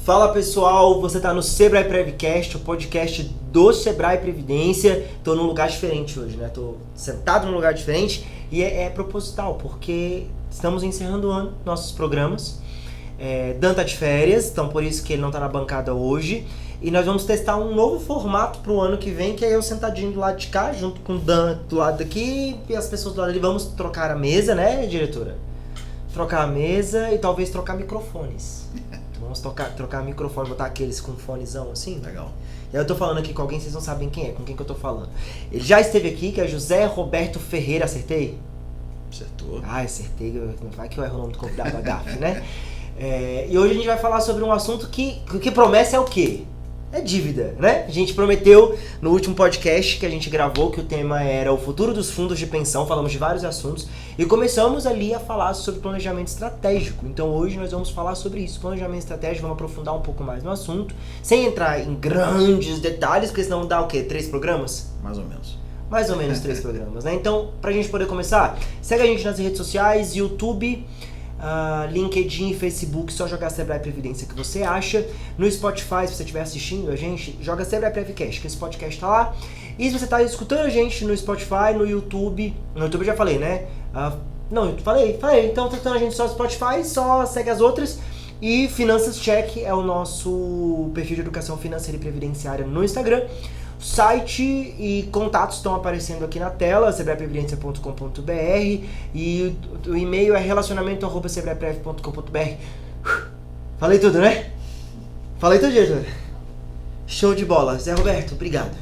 Fala pessoal, você tá no Sebrae Prevcast, o podcast do Sebrae Previdência. Tô num lugar diferente hoje, né? Tô sentado num lugar diferente e é proposital, porque estamos encerrando o ano, nossos programas. Dan tá de férias, então por isso que ele não tá na bancada hoje. E nós vamos testar um novo formato pro ano que vem, que é eu sentadinho do lado de cá, junto com o Dan do lado daqui e as pessoas do lado ali. Vamos trocar a mesa, né, diretora? Trocar a mesa e talvez trocar microfones. Vamos trocar microfone, botar aqueles com fonezão assim. Legal. E aí eu tô falando aqui com alguém, vocês não sabem quem é, com quem que eu tô falando. Ele já esteve aqui, que é José Roberto Ferreira, acertei? Acertou. Ah, acertei, não vai que eu erro o nome do convidado da GAF, né? E hoje a gente vai falar sobre um assunto que promessa é o quê? É dívida, né? A gente prometeu no último podcast que a gente gravou que o tema era o futuro dos fundos de pensão, falamos de vários assuntos e começamos ali a falar sobre planejamento estratégico. Então hoje nós vamos falar sobre isso, planejamento estratégico, vamos aprofundar um pouco mais no assunto, sem entrar em grandes detalhes, porque senão dá o quê? 3 programas? Mais ou menos. Mais ou menos 3 programas, né? Então, pra gente poder começar, segue a gente nas redes sociais, YouTube, LinkedIn, Facebook, só jogar Sebrae Previdência que você acha. No Spotify, se você estiver assistindo a gente, joga Sebrae Prevcast, que esse podcast tá lá. E se você tá escutando a gente no Spotify, no YouTube eu já falei, né? Não, falei, então tá escutando a gente só no Spotify, só segue as outras. E Finanças Check é o nosso perfil de educação financeira e previdenciária no Instagram. Site e contatos estão aparecendo aqui na tela, sebraeprevidência.com.br, e o e-mail é relacionamento@sebraeprev.com.br. Falei tudo, né? Falei tudo, diretor. Show de bola. Zé Roberto, obrigado.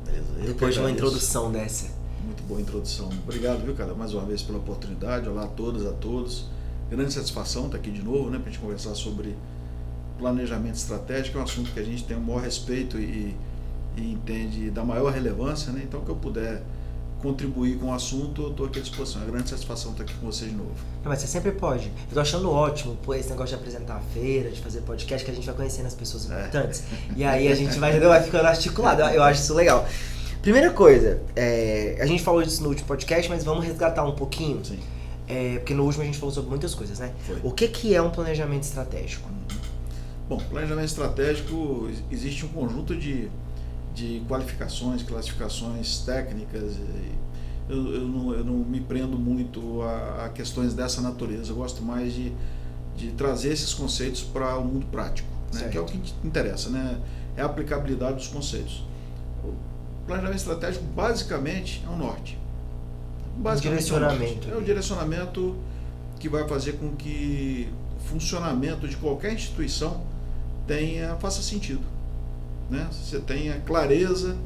Beleza. Depois de uma introdução dessa. Muito boa introdução. Obrigado, viu, cara, mais uma vez pela oportunidade. Olá a todos. Grande satisfação estar aqui de novo, né, pra gente conversar sobre planejamento estratégico, é um assunto que a gente tem o maior respeito e entende da maior relevância, né? Então, que eu puder contribuir com o assunto, eu estou aqui à disposição. É uma grande satisfação estar aqui com vocês de novo. Não, mas você sempre pode. Eu tô achando ótimo, esse negócio de apresentar a feira, de fazer podcast, que a gente vai conhecendo as pessoas importantes. E aí a gente vai ficando articulado. Eu acho isso legal. Primeira coisa, a gente falou disso no último podcast, mas vamos resgatar um pouquinho. Sim. Porque no último a gente falou sobre muitas coisas, né? Foi. O que é um planejamento estratégico? Bom, planejamento estratégico, existe um conjunto de qualificações, classificações técnicas. Eu não me prendo muito a questões dessa natureza. Eu gosto mais de trazer esses conceitos para o mundo prático, né? Que é o que interessa, né? É a aplicabilidade dos conceitos. O planejamento estratégico basicamente é um norte. Direcionamento. É um direcionamento que vai fazer com que o funcionamento de qualquer instituição faça sentido, né? Você tenha clareza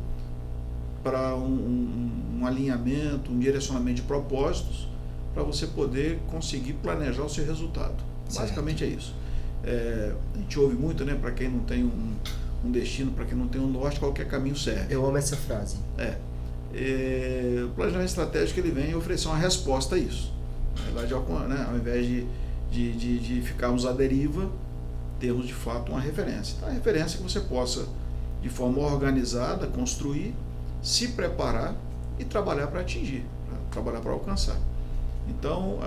para um alinhamento, um direcionamento de propósitos para você poder conseguir planejar o seu resultado. Certo. Basicamente é isso. A gente ouve muito, né? Para quem não tem um destino, para quem não tem um norte, qualquer caminho serve. Eu amo essa frase. O planejamento estratégico ele vem oferecer uma resposta a isso. Na verdade, né, ao invés de ficarmos à deriva, termos de fato uma referência. Então, a referência é que você possa, de forma organizada, construir, se preparar e trabalhar para atingir, trabalhar para alcançar. Então,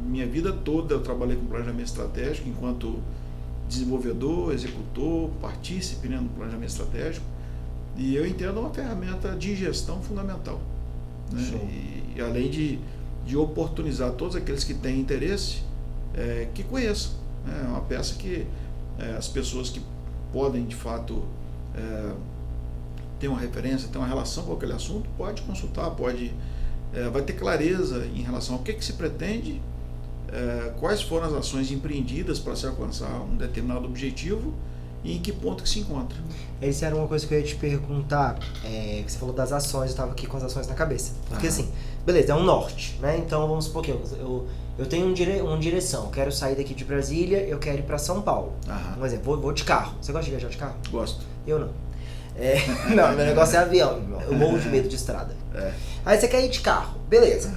minha vida toda eu trabalhei com planejamento estratégico enquanto desenvolvedor, executor, partícipe, né, no planejamento estratégico, e eu entendo uma ferramenta de gestão fundamental, né? E além de oportunizar todos aqueles que têm interesse, que conheçam. É uma peça que as pessoas que podem de fato ter uma referência, ter uma relação com aquele assunto, pode consultar, vai ter clareza em relação ao que se pretende, quais foram as ações empreendidas para se alcançar um determinado objetivo e em que ponto que se encontra. Essa era uma coisa que eu ia te perguntar, que você falou das ações, eu estava aqui com as ações na cabeça. Porque assim, beleza, é um norte, né? Então vamos supor que eu tenho uma direção, eu quero sair daqui de Brasília, eu quero ir para São Paulo. Um exemplo, vou de carro. Você gosta de viajar de carro? Gosto. Eu não. Não, meu negócio é avião, eu morro de medo de estrada. Aí você quer ir de carro, beleza.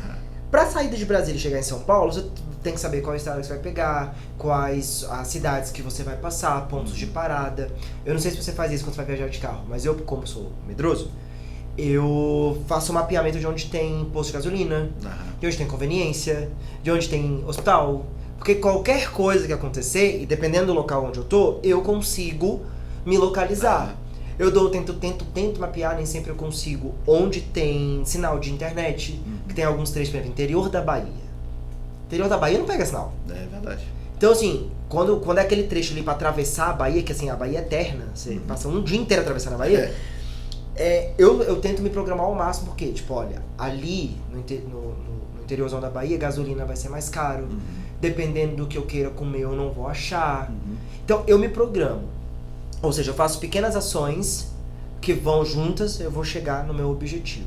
Pra sair de Brasília e chegar em São Paulo, você tem que saber qual estrada que você vai pegar, quais as cidades que você vai passar, pontos de parada. Eu não sei se você faz isso quando você vai viajar de carro, mas eu, como sou medroso, eu faço um mapeamento de onde tem posto de gasolina, de onde tem conveniência, de onde tem hospital, Porque qualquer coisa que acontecer, e dependendo do local onde eu tô, eu consigo me localizar. Eu tento mapear, nem sempre eu consigo. Onde tem sinal de internet, que tem alguns trechos, por exemplo, interior da Bahia. Interior da Bahia não pega sinal. É verdade. Então, assim, quando é aquele trecho ali pra atravessar a Bahia, que assim, a Bahia é eterna, você passa um dia inteiro atravessando a Bahia, eu tento me programar ao máximo, porque, tipo, olha, ali no interiorzão da Bahia, gasolina vai ser mais caro, dependendo do que eu queira comer, eu não vou achar. Então, eu me programo. Ou seja, eu faço pequenas ações que vão juntas, eu vou chegar no meu objetivo.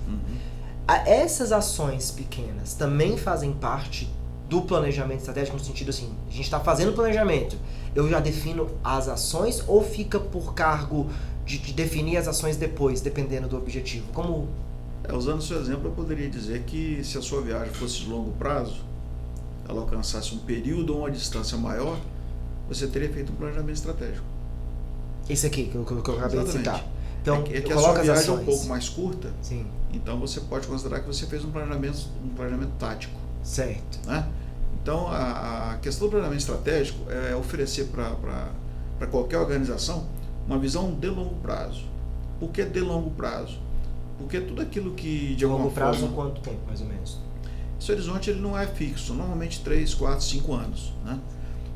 Essas ações pequenas também fazem parte do planejamento estratégico, no sentido assim, a gente está fazendo planejamento, eu já defino as ações ou fica por cargo de definir as ações depois, dependendo do objetivo? Como... Usando o seu exemplo, eu poderia dizer que se a sua viagem fosse de longo prazo, ela alcançasse um período ou uma distância maior, você teria feito um planejamento estratégico. Esse aqui, que eu acabei de citar. Então, é que a sua viagem é um pouco mais curta, sim. Então você pode considerar que você fez um planejamento tático. Certo. Né? Então, a questão do planejamento estratégico é oferecer para qualquer organização uma visão de longo prazo. Por que de longo prazo? Porque tudo aquilo que de alguma forma... Longo prazo, quanto tempo, mais ou menos? Esse horizonte ele não é fixo, normalmente 3, 4, 5 anos. Né?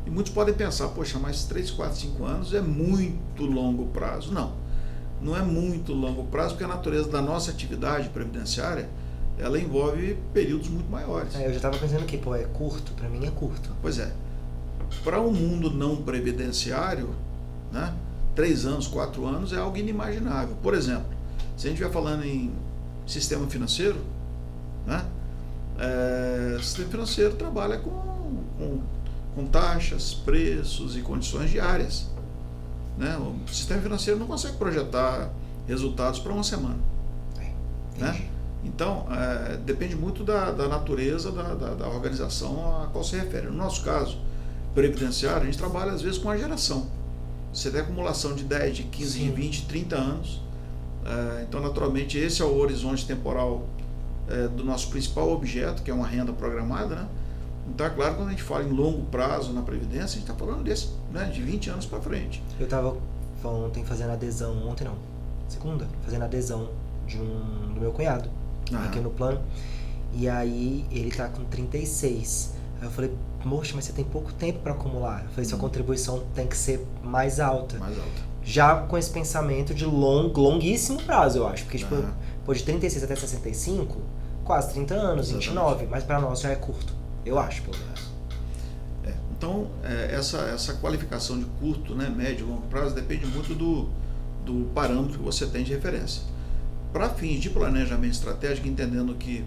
E muitos podem pensar, poxa, mas 3, 4, 5 anos é muito longo prazo. Não é muito longo prazo, porque a natureza da nossa atividade previdenciária, ela envolve períodos muito maiores. Eu já estava pensando que, é curto, para mim é curto. Pois é. Para um mundo não previdenciário, né, 3 anos, 4 anos é algo inimaginável. Por exemplo, se a gente estiver falando em sistema financeiro, né, o sistema financeiro trabalha com taxas, preços e condições diárias. Né? O sistema financeiro não consegue projetar resultados para uma semana. Né? Então, depende muito da natureza da organização a qual se refere. No nosso caso, previdenciário, a gente trabalha às vezes com a geração. Você tem acumulação de 10, de 15, Sim. de 20, 30 anos. Então, naturalmente, esse é o horizonte temporal do nosso principal objeto, que é uma renda programada. Né? Então, é claro, quando a gente fala em longo prazo na Previdência, a gente está falando desse, né, de 20 anos para frente. Eu estava ontem fazendo adesão, segunda, fazendo adesão do meu cunhado, aqui no plano, e aí ele tá com 36. Aí eu falei, moxa, mas você tem pouco tempo para acumular. Eu falei, sua contribuição tem que ser mais alta. Já com esse pensamento de longuíssimo prazo, eu acho, porque tipo, de 36 até 65, quase 30 anos, Exatamente. 29, mas para nós já é curto. Eu acho, pelo menos. Então, essa qualificação de curto, né, médio e longo prazo depende muito do parâmetro que você tem de referência. Para fins de planejamento estratégico, entendendo que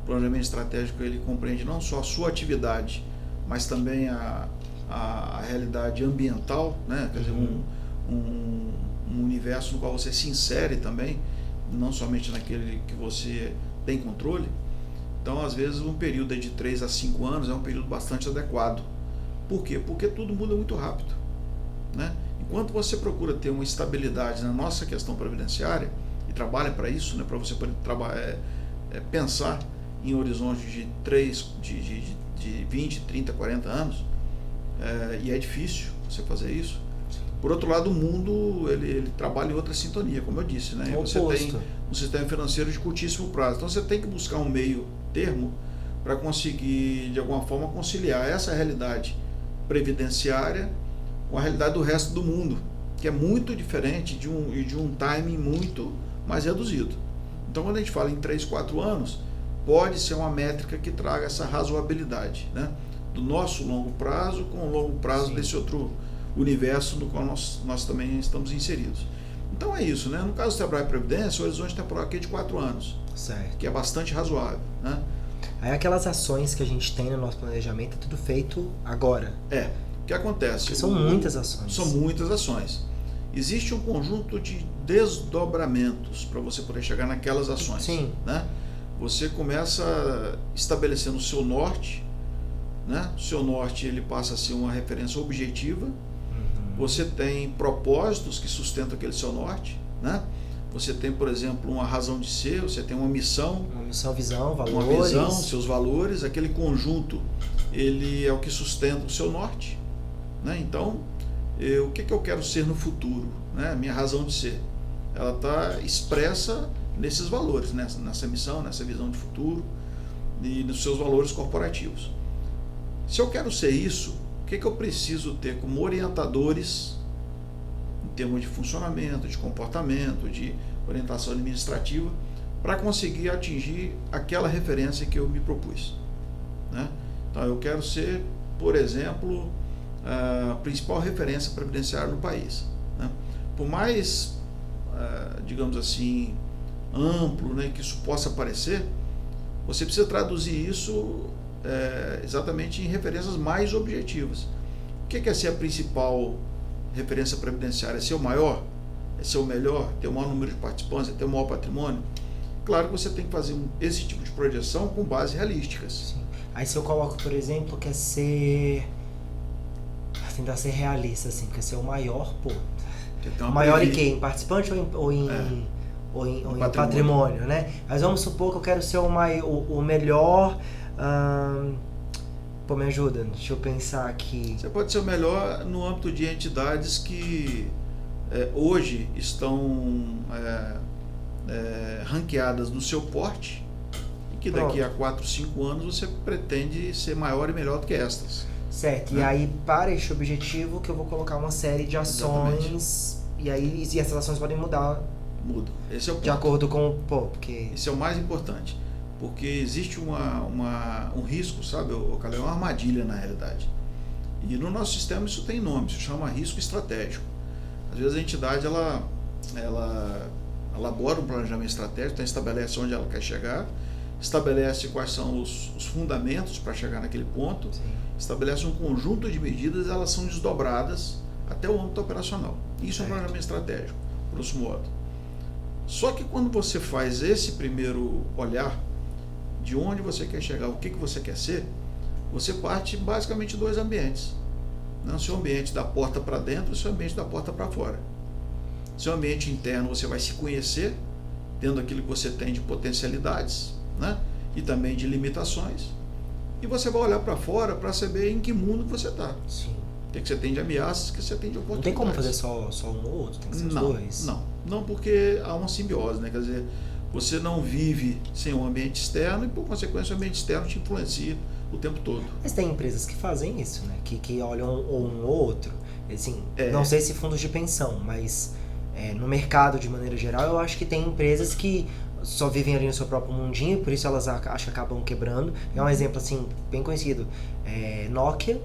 o planejamento estratégico ele compreende não só a sua atividade, mas também a realidade ambiental, né, quer dizer, um universo no qual você se insere também, não somente naquele que você tem controle. Então, às vezes, um período de 3 a 5 anos é um período bastante adequado. Por quê? Porque tudo muda muito rápido. Né? Enquanto você procura ter uma estabilidade na nossa questão previdenciária, e trabalha para isso, né, para você poder pensar em horizontes de 20, 30, 40 anos, e é difícil você fazer isso. Por outro lado, o mundo ele trabalha em outra sintonia, como eu disse. Né? Você tem um sistema financeiro de curtíssimo prazo. Então, você tem que buscar um meio termo para conseguir, de alguma forma, conciliar essa realidade previdenciária com a realidade do resto do mundo, que é muito diferente de um timing muito mais reduzido. Então, quando a gente fala em 3, 4 anos, pode ser uma métrica que traga essa razoabilidade, né? Do nosso longo prazo com o longo prazo Sim. desse outro universo no qual nós também estamos inseridos. Então é isso, né? No caso do Sebrae Previdência, o horizonte temporal aqui é de 4 anos, certo. Que é bastante razoável, né? Aí aquelas ações que a gente tem no nosso planejamento é tudo feito agora. O que acontece? Porque são muitas ações. São muitas ações. Existe um conjunto de desdobramentos para você poder chegar naquelas ações. Sim. Né? Você começa estabelecendo o seu norte, né? O seu norte ele passa a ser uma referência objetiva. Você tem propósitos que sustentam aquele seu norte, né? Você tem, por exemplo, uma razão de ser, você tem uma missão. Uma missão, visão, valores. Uma visão, seus valores, aquele conjunto, ele é o que sustenta o seu norte, né? Então, o que eu quero ser no futuro, né? Minha razão de ser, ela está expressa nesses valores, nessa missão, nessa visão de futuro e nos seus valores corporativos. Se eu quero ser isso, o que eu preciso ter como orientadores em termos de funcionamento, de comportamento, de orientação administrativa, para conseguir atingir aquela referência que eu me propus, né? Então, eu quero ser, por exemplo, a principal referência previdenciária no país, né? Por mais, digamos assim, amplo, né, que isso possa parecer, você precisa traduzir isso exatamente em referências mais objetivas. O que é ser a principal referência previdenciária? É ser o maior? É ser o melhor? Ter o maior número de participantes? É ter o maior patrimônio? Claro que você tem que fazer esse tipo de projeção com bases realísticas. Sim. Aí se eu coloco, por exemplo, quer ser... tentar ser realista, assim, quer ser o maior, pô. Maior em quê? Em participante ou em patrimônio, né? Mas vamos supor que eu quero ser o melhor... Pô, me ajuda, deixa eu pensar aqui. Você pode ser o melhor no âmbito de entidades que hoje estão ranqueadas no seu porte e que daqui a 4, 5 anos você pretende ser maior e melhor do que estas. Certo, né? E aí para este objetivo que eu vou colocar uma série de ações. Exatamente. E essas ações podem mudar. Muda. Esse é o ponto. De acordo com... porque... Esse é o mais importante. Porque existe um risco, sabe, Calil, é uma armadilha na realidade. E no nosso sistema isso tem nome, se chama risco estratégico. Às vezes a entidade ela elabora um planejamento estratégico, então estabelece onde ela quer chegar, estabelece quais são os fundamentos para chegar naquele ponto, sim, estabelece um conjunto de medidas, elas são desdobradas até o âmbito operacional. Isso é um planejamento estratégico, grosso modo. Só que quando você faz esse primeiro olhar de onde você quer chegar, o que você quer ser, você parte basicamente de 2 ambientes. O seu ambiente da porta para dentro e o seu ambiente da porta para fora. Seu ambiente interno, você vai se conhecer, tendo aquilo que você tem de potencialidades, né? E também de limitações. E você vai olhar para fora para saber em que mundo que você está. Sim. O que você tem de ameaças, o que você tem de oportunidades. Não tem como fazer só um ou outro, tem que ser os dois. Não, porque há uma simbiose, né? Quer dizer, você não vive sem um ambiente externo e, por consequência, o ambiente externo te influencia o tempo todo. Mas tem empresas que fazem isso, né? Que olham um ou outro. Assim, não sei se fundos de pensão, mas no mercado, de maneira geral, eu acho que tem empresas que só vivem ali no seu próprio mundinho, por isso elas acho que acabam quebrando. É um exemplo, assim, bem conhecido. Nokia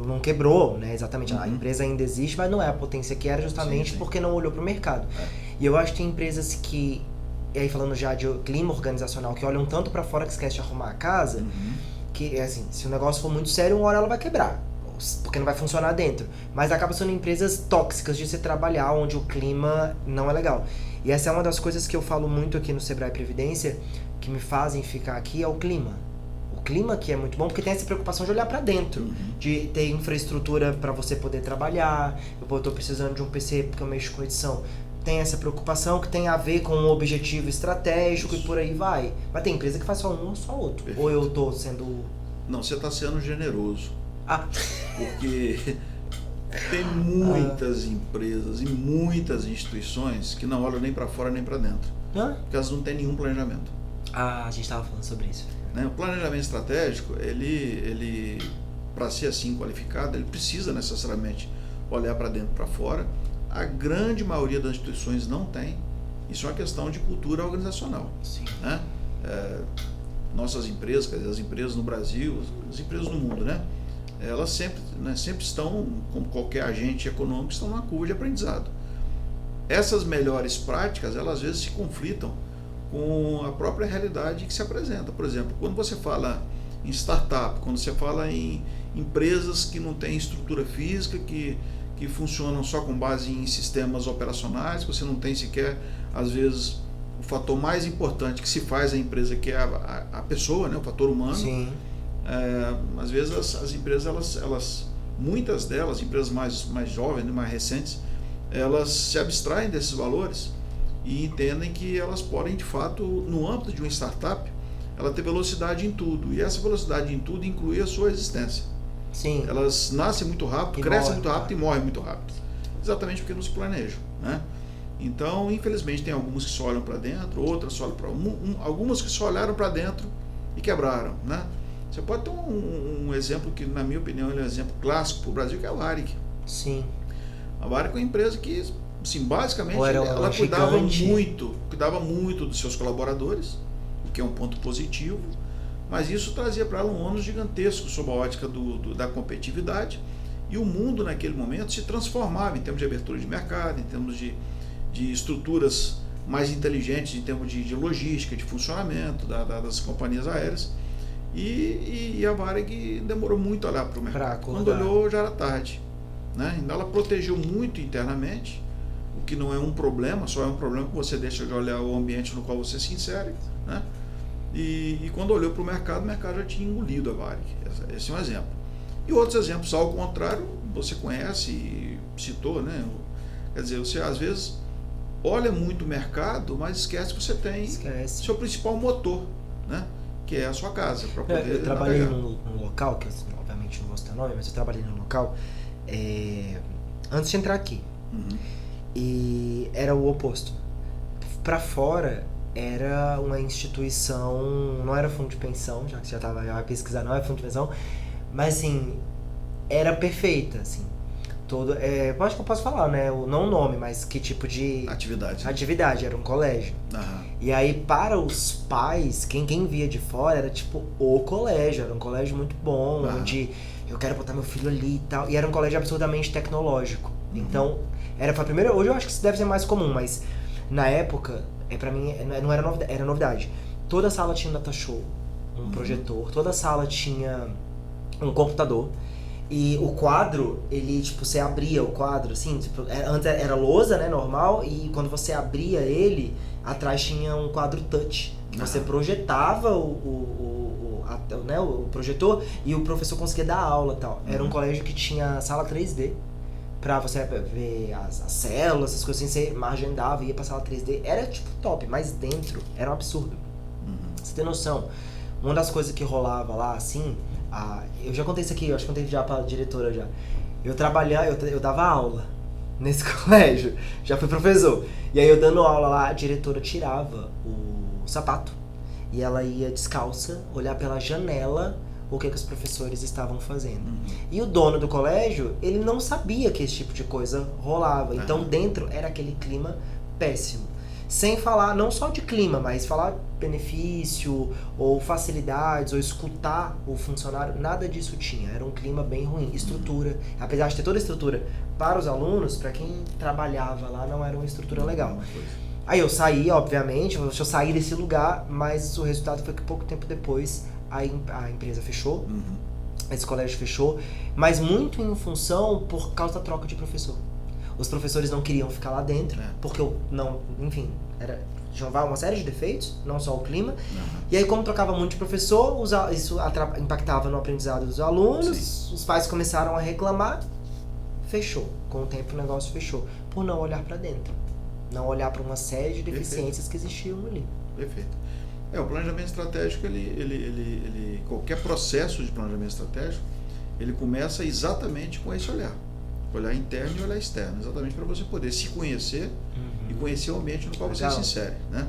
não quebrou, né? Exatamente. A empresa ainda existe, mas não é a potência que era, justamente porque não olhou para o mercado. E eu acho que tem empresas que... E aí falando já de clima organizacional, que olham tanto para fora que esquece de arrumar a casa, que assim, se o negócio for muito sério, uma hora ela vai quebrar, porque não vai funcionar dentro. Mas acaba sendo empresas tóxicas de se trabalhar, onde o clima não é legal. E essa é uma das coisas que eu falo muito aqui no Sebrae Previdência, que me fazem ficar aqui, é o clima. O clima que é muito bom, porque tem essa preocupação de olhar para dentro, de ter infraestrutura para você poder trabalhar. Eu tô precisando de um PC porque eu mexo com edição. Tem essa preocupação que tem a ver com um objetivo estratégico e por aí vai. Mas tem empresa que faz só um ou só outro. Perfeito. Ou eu tô sendo... Não, você está sendo generoso. Porque tem muitas empresas e muitas instituições que não olham nem para fora nem para dentro. Porque elas não têm nenhum planejamento. A gente estava falando sobre isso. Né? O planejamento estratégico, ele para ser assim qualificado, ele precisa necessariamente olhar para dentro e para fora. A grande maioria das instituições não tem. Isso é uma questão de cultura organizacional. Sim. Né? Nossas empresas, quer dizer, as empresas no Brasil, as empresas no mundo, né? Elas sempre estão, como qualquer agente econômico, estão numa curva de aprendizado. Essas melhores práticas, elas às vezes se conflitam com a própria realidade que se apresenta. Por exemplo, quando você fala em startup, quando você fala em empresas que não têm estrutura física, que funcionam só com base em sistemas operacionais, você não tem sequer, às vezes, o fator mais importante que se faz a empresa, que é a pessoa, né, o fator humano. Sim. Às vezes as empresas, elas muitas delas, empresas mais jovens, mais recentes, elas se abstraem desses valores e entendem que elas podem, de fato, no âmbito de uma startup, ela ter velocidade em tudo. E essa velocidade em tudo inclui a sua existência. Sim. Elas nascem muito rápido, crescem muito rápido e morrem muito rápido. Exatamente porque não se planejam, né? Então, infelizmente, tem algumas que só olham para dentro, outras só olham para algumas que só olharam para dentro e quebraram, né? Você pode ter um exemplo que, na minha opinião, ele é um exemplo clássico para o Brasil, que é a Varig. Sim. A Varig é uma empresa que, assim, basicamente, ela cuidava muito dos seus colaboradores, o que é um ponto positivo, mas isso trazia para ela um ônus gigantesco sob a ótica da competitividade, e o mundo naquele momento se transformava em termos de abertura de mercado, em termos de estruturas mais inteligentes, em termos de logística, de funcionamento das companhias aéreas, e a Varig demorou muito a olhar para o mercado. Quando olhou, já era tarde, né? Então ela protegeu muito internamente, o que não é um problema, só é um problema que você deixa de olhar o ambiente no qual você se insere, né? E quando olhou para o mercado já tinha engolido a Varig. Esse é um exemplo. E outros exemplos, ao contrário, você conhece e citou, né? Quer dizer, você às vezes olha muito o mercado, mas esquece que você tem seu principal motor, né? Que é a sua casa, para poder eu trabalhei num local, que eu, obviamente não vou citar nome, mas eu trabalhei num local antes de entrar aqui. E era o oposto. Para fora era uma instituição, não era fundo de pensão, já que já vai pesquisar, não é fundo de pensão, mas assim, era perfeita, assim. Acho que eu posso falar, né? Não o nome, mas que tipo de atividade, era um colégio. E aí, para os pais, quem via de fora era tipo o colégio, era um colégio muito bom, onde eu quero botar meu filho ali e tal. E era um colégio absurdamente tecnológico. Então, foi a primeira. Hoje eu acho que isso deve ser mais comum, mas na época, pra mim, não era novidade, era novidade. Toda sala tinha um data show, um projetor, toda sala tinha um computador. E o quadro, ele, tipo, você abria o quadro, assim, tipo, antes era lousa, né, normal, e quando você abria ele, atrás tinha um quadro touch, que você projetava o projetor e o professor conseguia dar aula e tal. Era um colégio que tinha sala 3D, pra você ver as células, essas coisas assim, você agendava e ia pra sala 3D. Era, tipo, top, mas dentro era um absurdo. Você tem noção, uma das coisas que rolava lá, assim... eu já contei isso aqui, eu acho que contei já pra diretora já. Eu dava aula nesse colégio, já fui professor. E aí eu dando aula lá, a diretora tirava o sapato e ela ia descalça, olhar pela janela o que os professores estavam fazendo. E o dono do colégio, ele não sabia que esse tipo de coisa rolava. Então dentro era aquele clima péssimo. Sem falar não só de clima, mas falar benefício, ou facilidades, ou escutar o funcionário, nada disso tinha. Era um clima bem ruim. Estrutura, apesar de ter toda a estrutura para os alunos, para quem trabalhava lá, não era uma estrutura legal. Aí eu saí, obviamente, eu saí desse lugar, mas o resultado foi que pouco tempo depois a empresa fechou, esse colégio fechou, mas muito em função por causa da troca de professor. Os professores não queriam ficar lá dentro, porque tinha uma série de defeitos, não só o clima. E aí, como trocava muito de professor, isso impactava no aprendizado dos alunos, os pais começaram a reclamar, fechou. Com o tempo o negócio fechou, por não olhar para dentro. Não olhar para uma série de deficiências que existiam ali. Perfeito. O planejamento estratégico, qualquer processo de planejamento estratégico, ele começa exatamente com esse olhar. Olhar interno e olhar externo, exatamente para você poder se conhecer e conhecer o ambiente no qual você se insere, né?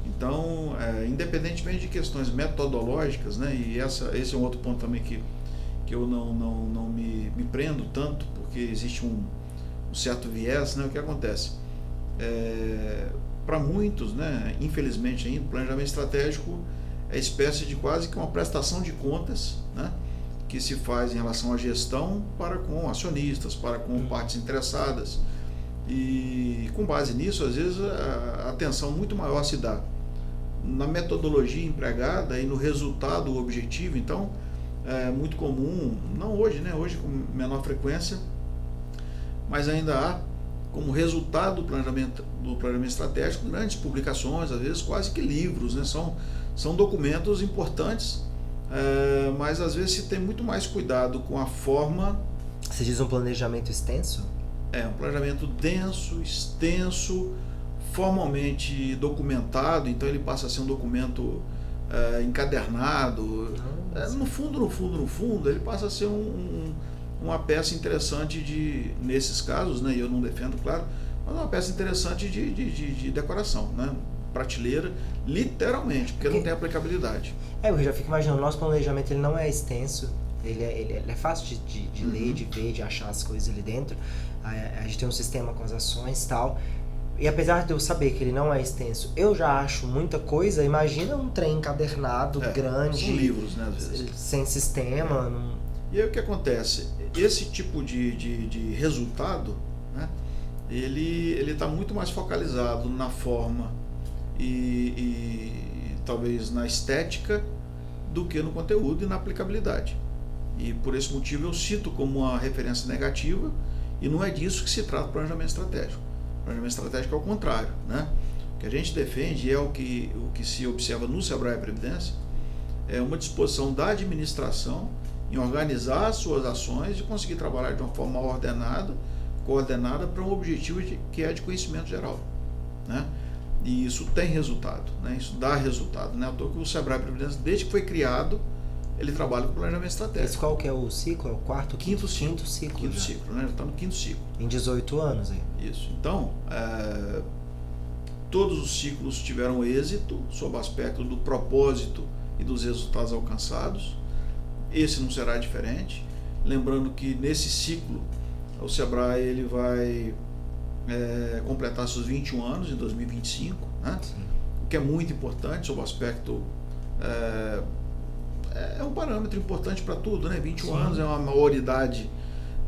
Então, independentemente de questões metodológicas, né? E esse é um outro ponto também que eu não me prendo tanto, porque existe um certo viés, né? O que acontece? Para muitos, né? Infelizmente ainda, o planejamento estratégico é espécie de quase que uma prestação de contas, né? Que se faz em relação à gestão para com acionistas, para com partes interessadas, e com base nisso, às vezes, a atenção muito maior se dá na metodologia empregada e no resultado objetivo. Então, é muito comum, não hoje, né? Hoje com menor frequência, mas ainda há como resultado do planejamento estratégico grandes publicações, às vezes quase que livros, né? São documentos importantes. Mas às vezes se tem muito mais cuidado com a forma. Você diz um planejamento extenso? Um planejamento denso, extenso, formalmente documentado, então ele passa a ser um documento encadernado. No fundo, ele passa a ser uma peça interessante nesses casos, né? E eu não defendo, claro, mas uma peça interessante de decoração, né? Prateleira, literalmente, porque não tem aplicabilidade. Eu já fico imaginando, o nosso planejamento ele não é extenso, ele é fácil de ler, de ver, de achar as coisas ali dentro. A gente tem um sistema com as ações e tal. E apesar de eu saber que ele não é extenso, eu já acho muita coisa. Imagina um trem encadernado, grande. São livros, né, às vezes. Sem sistema. E aí o que acontece? Esse tipo de resultado, né, ele está muito mais focalizado na forma e talvez na estética do que no conteúdo e na aplicabilidade. E por esse motivo eu cito como uma referência negativa, e não é disso que se trata o planejamento estratégico. O planejamento estratégico é o contrário, né? O que a gente defende é o que se observa no Sebrae Previdência, é uma disposição da administração em organizar as suas ações e conseguir trabalhar de uma forma ordenada, coordenada para um objetivo que é de conhecimento geral, né? E isso tem resultado, né? Isso dá resultado, né? O Sebrae Previdência, desde que foi criado, ele trabalha com planejamento estratégico. Esse qual que é o ciclo? É o quinto ciclo. Quinto ciclo, né? Está no quinto ciclo. Em 18 anos aí. Isso. Então, todos os ciclos tiveram êxito sob o aspecto do propósito e dos resultados alcançados. Esse não será diferente. Lembrando que nesse ciclo, o Sebrae ele vai completar seus 21 anos em 2025, né? O que é muito importante sob o aspecto... É um parâmetro importante para tudo, né? 21 anos é uma maioridade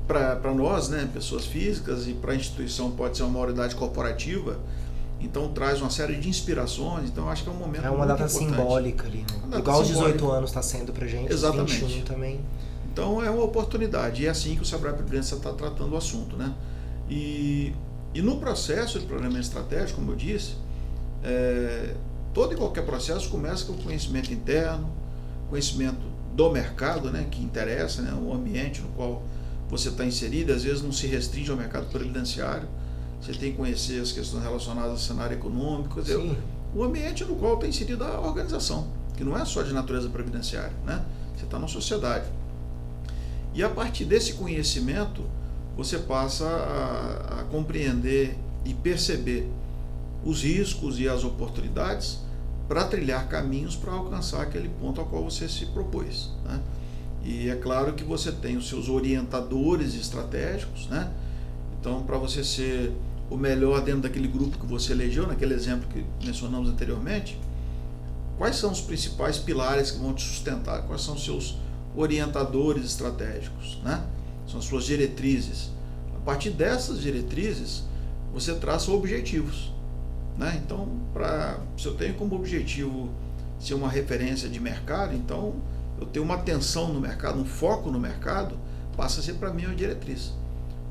para nós, né? Pessoas físicas, e para a instituição pode ser uma maioridade corporativa. Então traz uma série de inspirações. Então acho que é um momento muito importante. É uma data simbólica ali, né? Igual os 18 anos está sendo para a gente. Exatamente. 21 também. Então é uma oportunidade, e é assim que o Sebrae Previdência está tratando o assunto, né? E no processo de planejamento estratégico, como eu disse, todo e qualquer processo começa com conhecimento interno, conhecimento do mercado, né, que interessa, né, o ambiente no qual você está inserido. Às vezes não se restringe ao mercado previdenciário, você tem que conhecer as questões relacionadas ao cenário econômico, quer dizer, o ambiente no qual está inserida a organização, que não é só de natureza previdenciária, né? Você está na sociedade. E a partir desse conhecimento, você passa a compreender e perceber os riscos e as oportunidades para trilhar caminhos para alcançar aquele ponto ao qual você se propôs, né? E é claro que você tem os seus orientadores estratégicos, né? Então, para você ser o melhor dentro daquele grupo que você elegeu, naquele exemplo que mencionamos anteriormente, quais são os principais pilares que vão te sustentar? Quais são os seus orientadores estratégicos, né? São as suas diretrizes. A partir dessas diretrizes, você traça objetivos, né? Então, se eu tenho como objetivo ser uma referência de mercado, então eu tenho uma atenção no mercado, um foco no mercado, passa a ser para mim uma diretriz.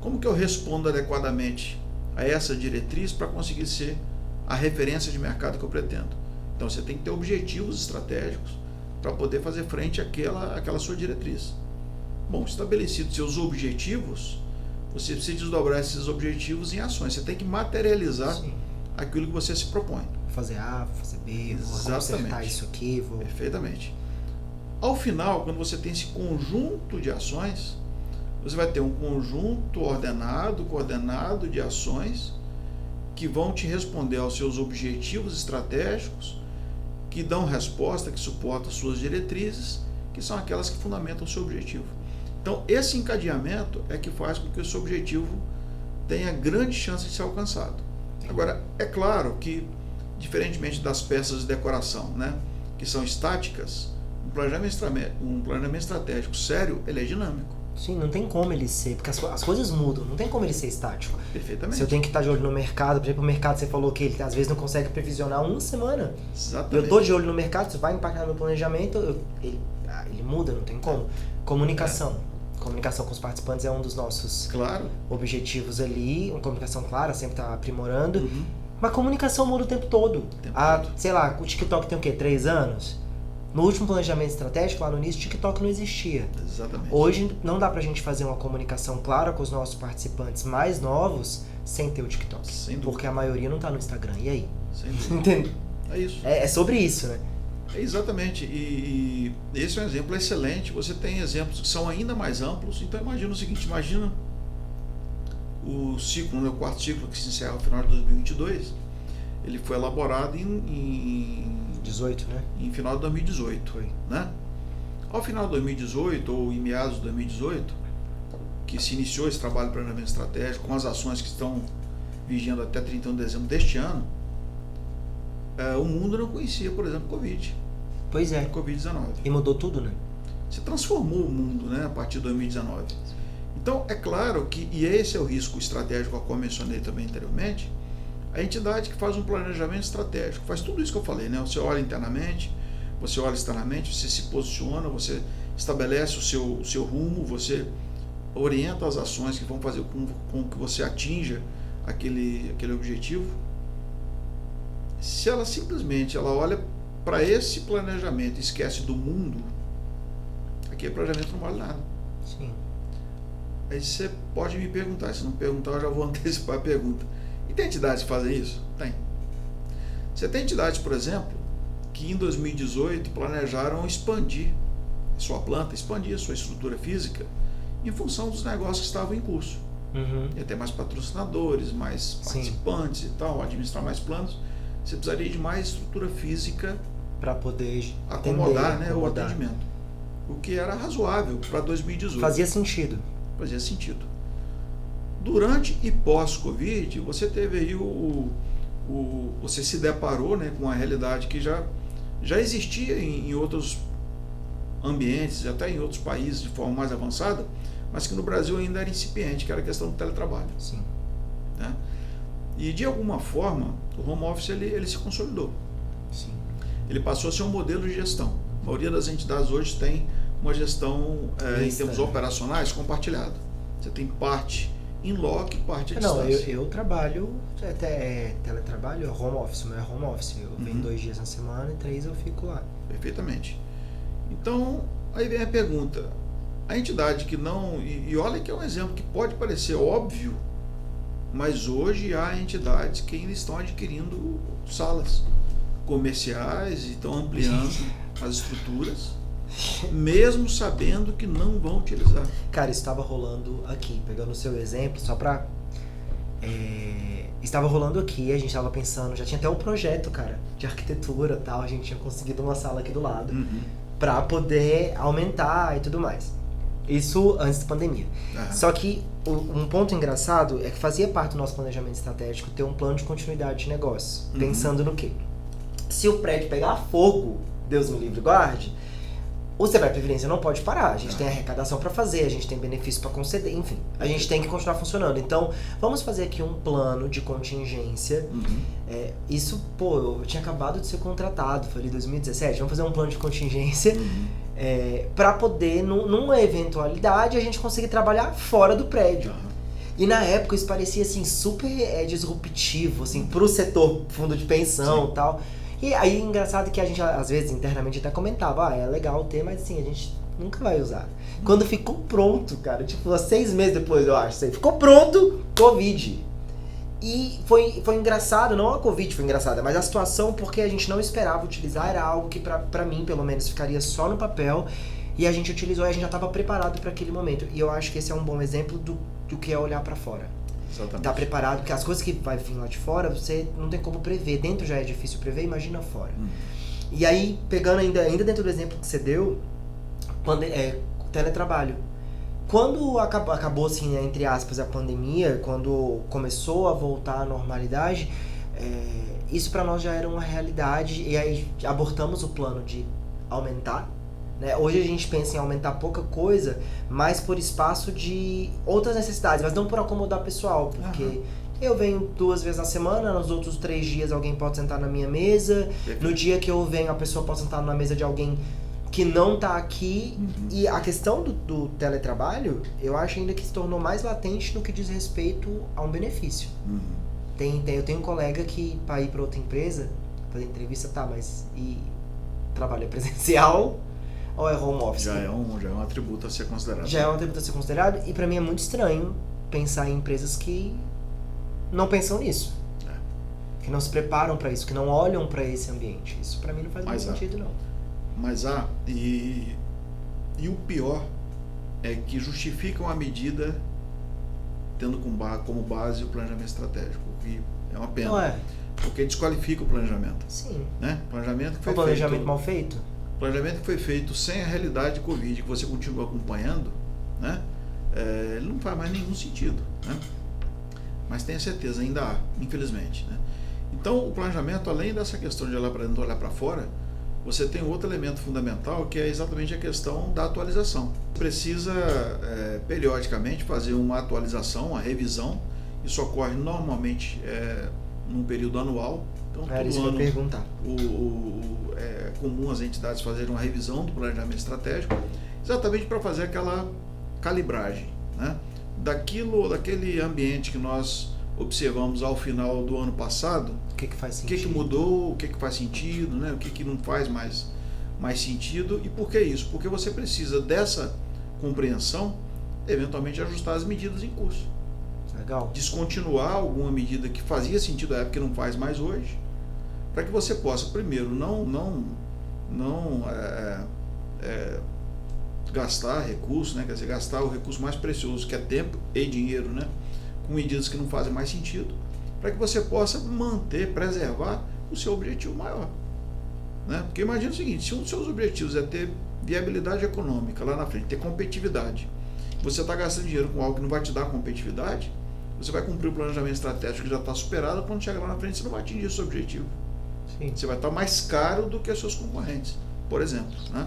Como que eu respondo adequadamente a essa diretriz para conseguir ser a referência de mercado que eu pretendo? Então você tem que ter objetivos estratégicos para poder fazer frente àquela sua diretriz. Bom, estabelecidos seus objetivos, você precisa desdobrar esses objetivos em ações. Você tem que materializar aquilo que você se propõe. Fazer A, fazer B, vou consertar isso aqui. Perfeitamente. Ao final, quando você tem esse conjunto de ações, você vai ter um conjunto coordenado de ações que vão te responder aos seus objetivos estratégicos, que dão resposta, que suportam as suas diretrizes, que são aquelas que fundamentam o seu objetivo. Então, esse encadeamento é que faz com que o seu objetivo tenha grande chance de ser alcançado. Agora, é claro que, diferentemente das peças de decoração, né, que são estáticas, um planejamento estratégico sério, ele é dinâmico. Sim, não tem como ele ser, porque as coisas mudam, não tem como ele ser estático. Perfeitamente. Se eu tenho que estar de olho no mercado, por exemplo, o mercado você falou que ele às vezes não consegue previsionar uma semana. Exatamente. Eu estou de olho no mercado, isso vai impactar no meu planejamento, ele muda, não tem como. Comunicação. Comunicação com os participantes é um dos nossos objetivos ali, uma comunicação clara, sempre está aprimorando. Mas comunicação muda o tempo todo. Sei lá, o TikTok tem o quê? 3 anos? No último planejamento estratégico, lá no início, o TikTok não existia. Exatamente. Hoje não dá pra gente fazer uma comunicação clara com os nossos participantes mais novos sem ter o TikTok. Sem dúvida. Porque a maioria não tá no Instagram. E aí? Sem dúvida. Entende? É isso. É sobre isso, né? Exatamente, e esse é um exemplo excelente. Você tem exemplos que são ainda mais amplos. Então imagina o seguinte, imagina o ciclo, né, o quarto ciclo que se encerra no final de 2022, ele foi elaborado em 18, né? Em final de 2018. Foi. Né? Ao final de 2018, ou em meados de 2018, que se iniciou esse trabalho de planejamento estratégico, com as ações que estão vigiando até 31 de dezembro deste ano, o mundo não conhecia, por exemplo, Covid. Pois é. Covid-19. E mudou tudo, né? Se transformou o mundo, né, a partir de 2019. Então, é claro que, e esse é o risco estratégico a qual eu mencionei também anteriormente, a entidade que faz um planejamento estratégico, faz tudo isso que eu falei, né? Você olha internamente, você olha externamente, você se posiciona, você estabelece o seu rumo, você orienta as ações que vão fazer com que você atinja aquele objetivo. Se ela simplesmente olha para esse planejamento e esquece do mundo, aquele planejamento não vale nada. Sim. Aí você pode me perguntar, se não perguntar eu já vou antecipar a pergunta. E tem entidades que fazem isso? Tem. Você tem entidades, por exemplo, que em 2018 planejaram expandir sua planta, expandir sua estrutura física em função dos negócios que estavam em curso. Uhum. Ia ter mais patrocinadores, mais participantes e tal, administrar mais planos. Você precisaria de mais estrutura física para poder acomodar, né, o atendimento. O que era razoável para 2018. Fazia sentido. Fazia sentido. Durante e pós-Covid, você teve aí você se deparou, né, com uma realidade que já existia em outros ambientes, até em outros países de forma mais avançada, mas que no Brasil ainda era incipiente, que era a questão do teletrabalho. Sim. Né? E de alguma forma, o home office ele se consolidou. Sim. Ele passou a ser um modelo de gestão. A maioria das entidades hoje tem uma gestão em termos operacionais compartilhada. Você tem parte em loco e parte à distância. Eu trabalho, teletrabalho, home office, o meu é home office. Eu venho 2 dias na semana e 3 eu fico lá. Perfeitamente. Então, aí vem a pergunta. A entidade que não... E olha que é um exemplo que pode parecer óbvio, mas hoje há entidades que ainda estão adquirindo salas comerciais e estão ampliando as estruturas, mesmo sabendo que não vão utilizar. Cara, isso estava rolando aqui, pegando o seu exemplo, só para... estava rolando aqui, a gente estava pensando, já tinha até um projeto, cara, de arquitetura e tal, a gente tinha conseguido uma sala aqui do lado, para poder aumentar e tudo mais. Isso antes da pandemia. Só que um ponto engraçado é que fazia parte do nosso planejamento estratégico ter um plano de continuidade de negócio. Pensando no quê? Se o prédio pegar fogo, Deus me livre e guarde, o Sebrae Previdência não pode parar. A gente tem arrecadação para fazer, a gente tem benefício para conceder, enfim. A gente tem que continuar funcionando. Então, vamos fazer aqui um plano de contingência. Isso, eu tinha acabado de ser contratado, foi ali em 2017. Vamos fazer um plano de contingência para poder, numa eventualidade, a gente conseguir trabalhar fora do prédio. E na época isso parecia assim, super disruptivo assim, pro setor fundo de pensão e tal. E aí, engraçado que a gente, às vezes, internamente até comentava, é legal ter, mas assim, a gente nunca vai usar. Quando ficou pronto, cara, tipo, 6 meses depois, eu acho, ficou pronto, Covid. E foi engraçado, não a Covid foi engraçada, mas a situação, porque a gente não esperava utilizar, era algo que pra mim, pelo menos, ficaria só no papel, e a gente utilizou e a gente já estava preparado para aquele momento. E eu acho que esse é um bom exemplo do que é olhar para fora. Exatamente. Tá preparado, porque as coisas que vai vir lá de fora, você não tem como prever. Dentro já é difícil prever, imagina fora. E aí, pegando ainda dentro do exemplo que você deu, teletrabalho. Quando acabou, assim, entre aspas, a pandemia, quando começou a voltar à normalidade, isso para nós já era uma realidade, e aí abortamos o plano de aumentar. Né? Hoje a gente pensa em aumentar pouca coisa, mas por espaço de outras necessidades, mas não por acomodar pessoal, porque eu venho 2 vezes na semana, nos outros 3 dias alguém pode sentar na minha mesa, no dia que eu venho a pessoa pode sentar na mesa de alguém que não tá aqui, e a questão do teletrabalho, eu acho ainda que se tornou mais latente no que diz respeito a um benefício. Eu tenho um colega que, para ir para outra empresa, fazer entrevista, mas e trabalho é presencial ou é home office? Já é um atributo a ser considerado. Já é um atributo a ser considerado, e para mim é muito estranho pensar em empresas que não pensam nisso. que não se preparam para isso, que não olham para esse ambiente. Isso para mim não faz muito sentido, não. Mas e o pior é que justificam a medida tendo como base o planejamento estratégico, o que é uma pena. Não é? Porque desqualifica o planejamento. Sim. Né? Planejamento que foi planejamento mal feito? Planejamento que foi feito sem a realidade de Covid, que você continua acompanhando, né? Ele não faz mais nenhum sentido, né? Mas tenha certeza, ainda há, infelizmente, né? Então, o planejamento, além dessa questão de olhar para dentro e olhar para fora, você tem outro elemento fundamental, que é exatamente a questão da atualização. Precisa, periodicamente, fazer uma atualização, uma revisão. Isso ocorre normalmente num período anual. Então, todo ano perguntar. É comum as entidades fazerem uma revisão do planejamento estratégico, exatamente para fazer aquela calibragem, né? Daquele ambiente que nós observamos ao final do ano passado, o que faz sentido? O que mudou, o que faz sentido, né? O que não faz mais sentido, e por que isso? Porque você precisa dessa compreensão, eventualmente ajustar as medidas em curso. Legal. Descontinuar alguma medida que fazia sentido à época e não faz mais hoje, para que você possa, primeiro, não gastar recursos, né? Quer dizer, gastar o recurso mais precioso, que é tempo e dinheiro, né? Com medidas que não fazem mais sentido, para que você possa preservar o seu objetivo maior, né? Porque imagina o seguinte, se um dos seus objetivos é ter viabilidade econômica lá na frente, ter competitividade, você está gastando dinheiro com algo que não vai te dar competitividade, você vai cumprir o planejamento estratégico que já está superado, quando chegar lá na frente você não vai atingir o seu objetivo. Sim. Você vai estar mais caro do que os seus concorrentes, por exemplo, né?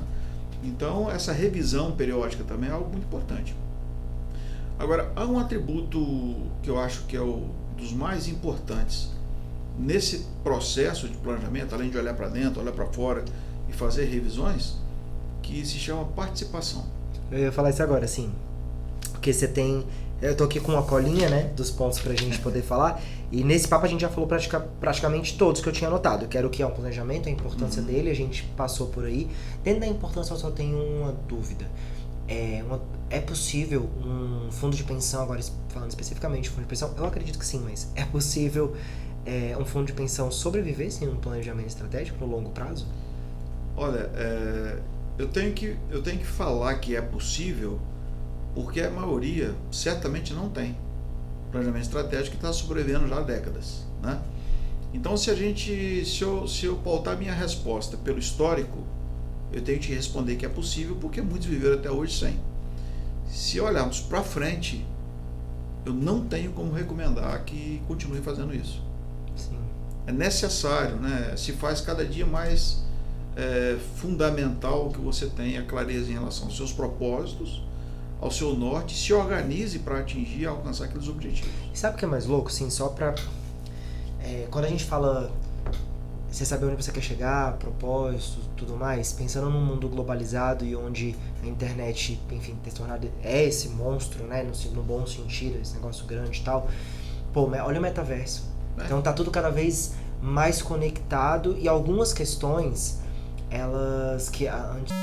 Então, essa revisão periódica também é algo muito importante. Agora, há um atributo que eu acho que é dos mais importantes nesse processo de planejamento, além de olhar para dentro, olhar para fora e fazer revisões, que se chama participação. Eu ia falar isso agora, sim. Porque você tem... Eu tô aqui com uma colinha, né, dos pontos pra gente poder falar, e nesse papo a gente já falou praticamente todos que eu tinha anotado. Eu quero o que é um planejamento, a importância dele, a gente passou por aí. Dentro da importância eu só tenho uma dúvida. É possível um fundo de pensão, agora falando especificamente de fundo de pensão, eu acredito que sim, mas é possível um fundo de pensão sobreviver sem um planejamento estratégico no longo prazo? Olha, eu tenho que falar que é possível, porque a maioria certamente não tem planejamento estratégico, que está sobrevivendo já há décadas, né? Então, se eu pautar minha resposta pelo histórico, eu tenho que te responder que é possível, porque muitos viveram até hoje sem. Se olharmos para frente, eu não tenho como recomendar que continue fazendo isso. Sim. É necessário, né? Se faz cada dia mais fundamental que você tenha clareza em relação aos seus propósitos, ao seu norte, se organize para atingir e alcançar aqueles objetivos. E sabe o que é mais louco? Sim, só para... quando a gente fala... Você saber onde você quer chegar, propósito, tudo mais, pensando num mundo globalizado e onde a internet, enfim, tem se tornado esse monstro, né, no bom sentido, esse negócio grande e tal. Pô, olha o metaverso. Então tá tudo cada vez mais conectado, e algumas questões, elas que antes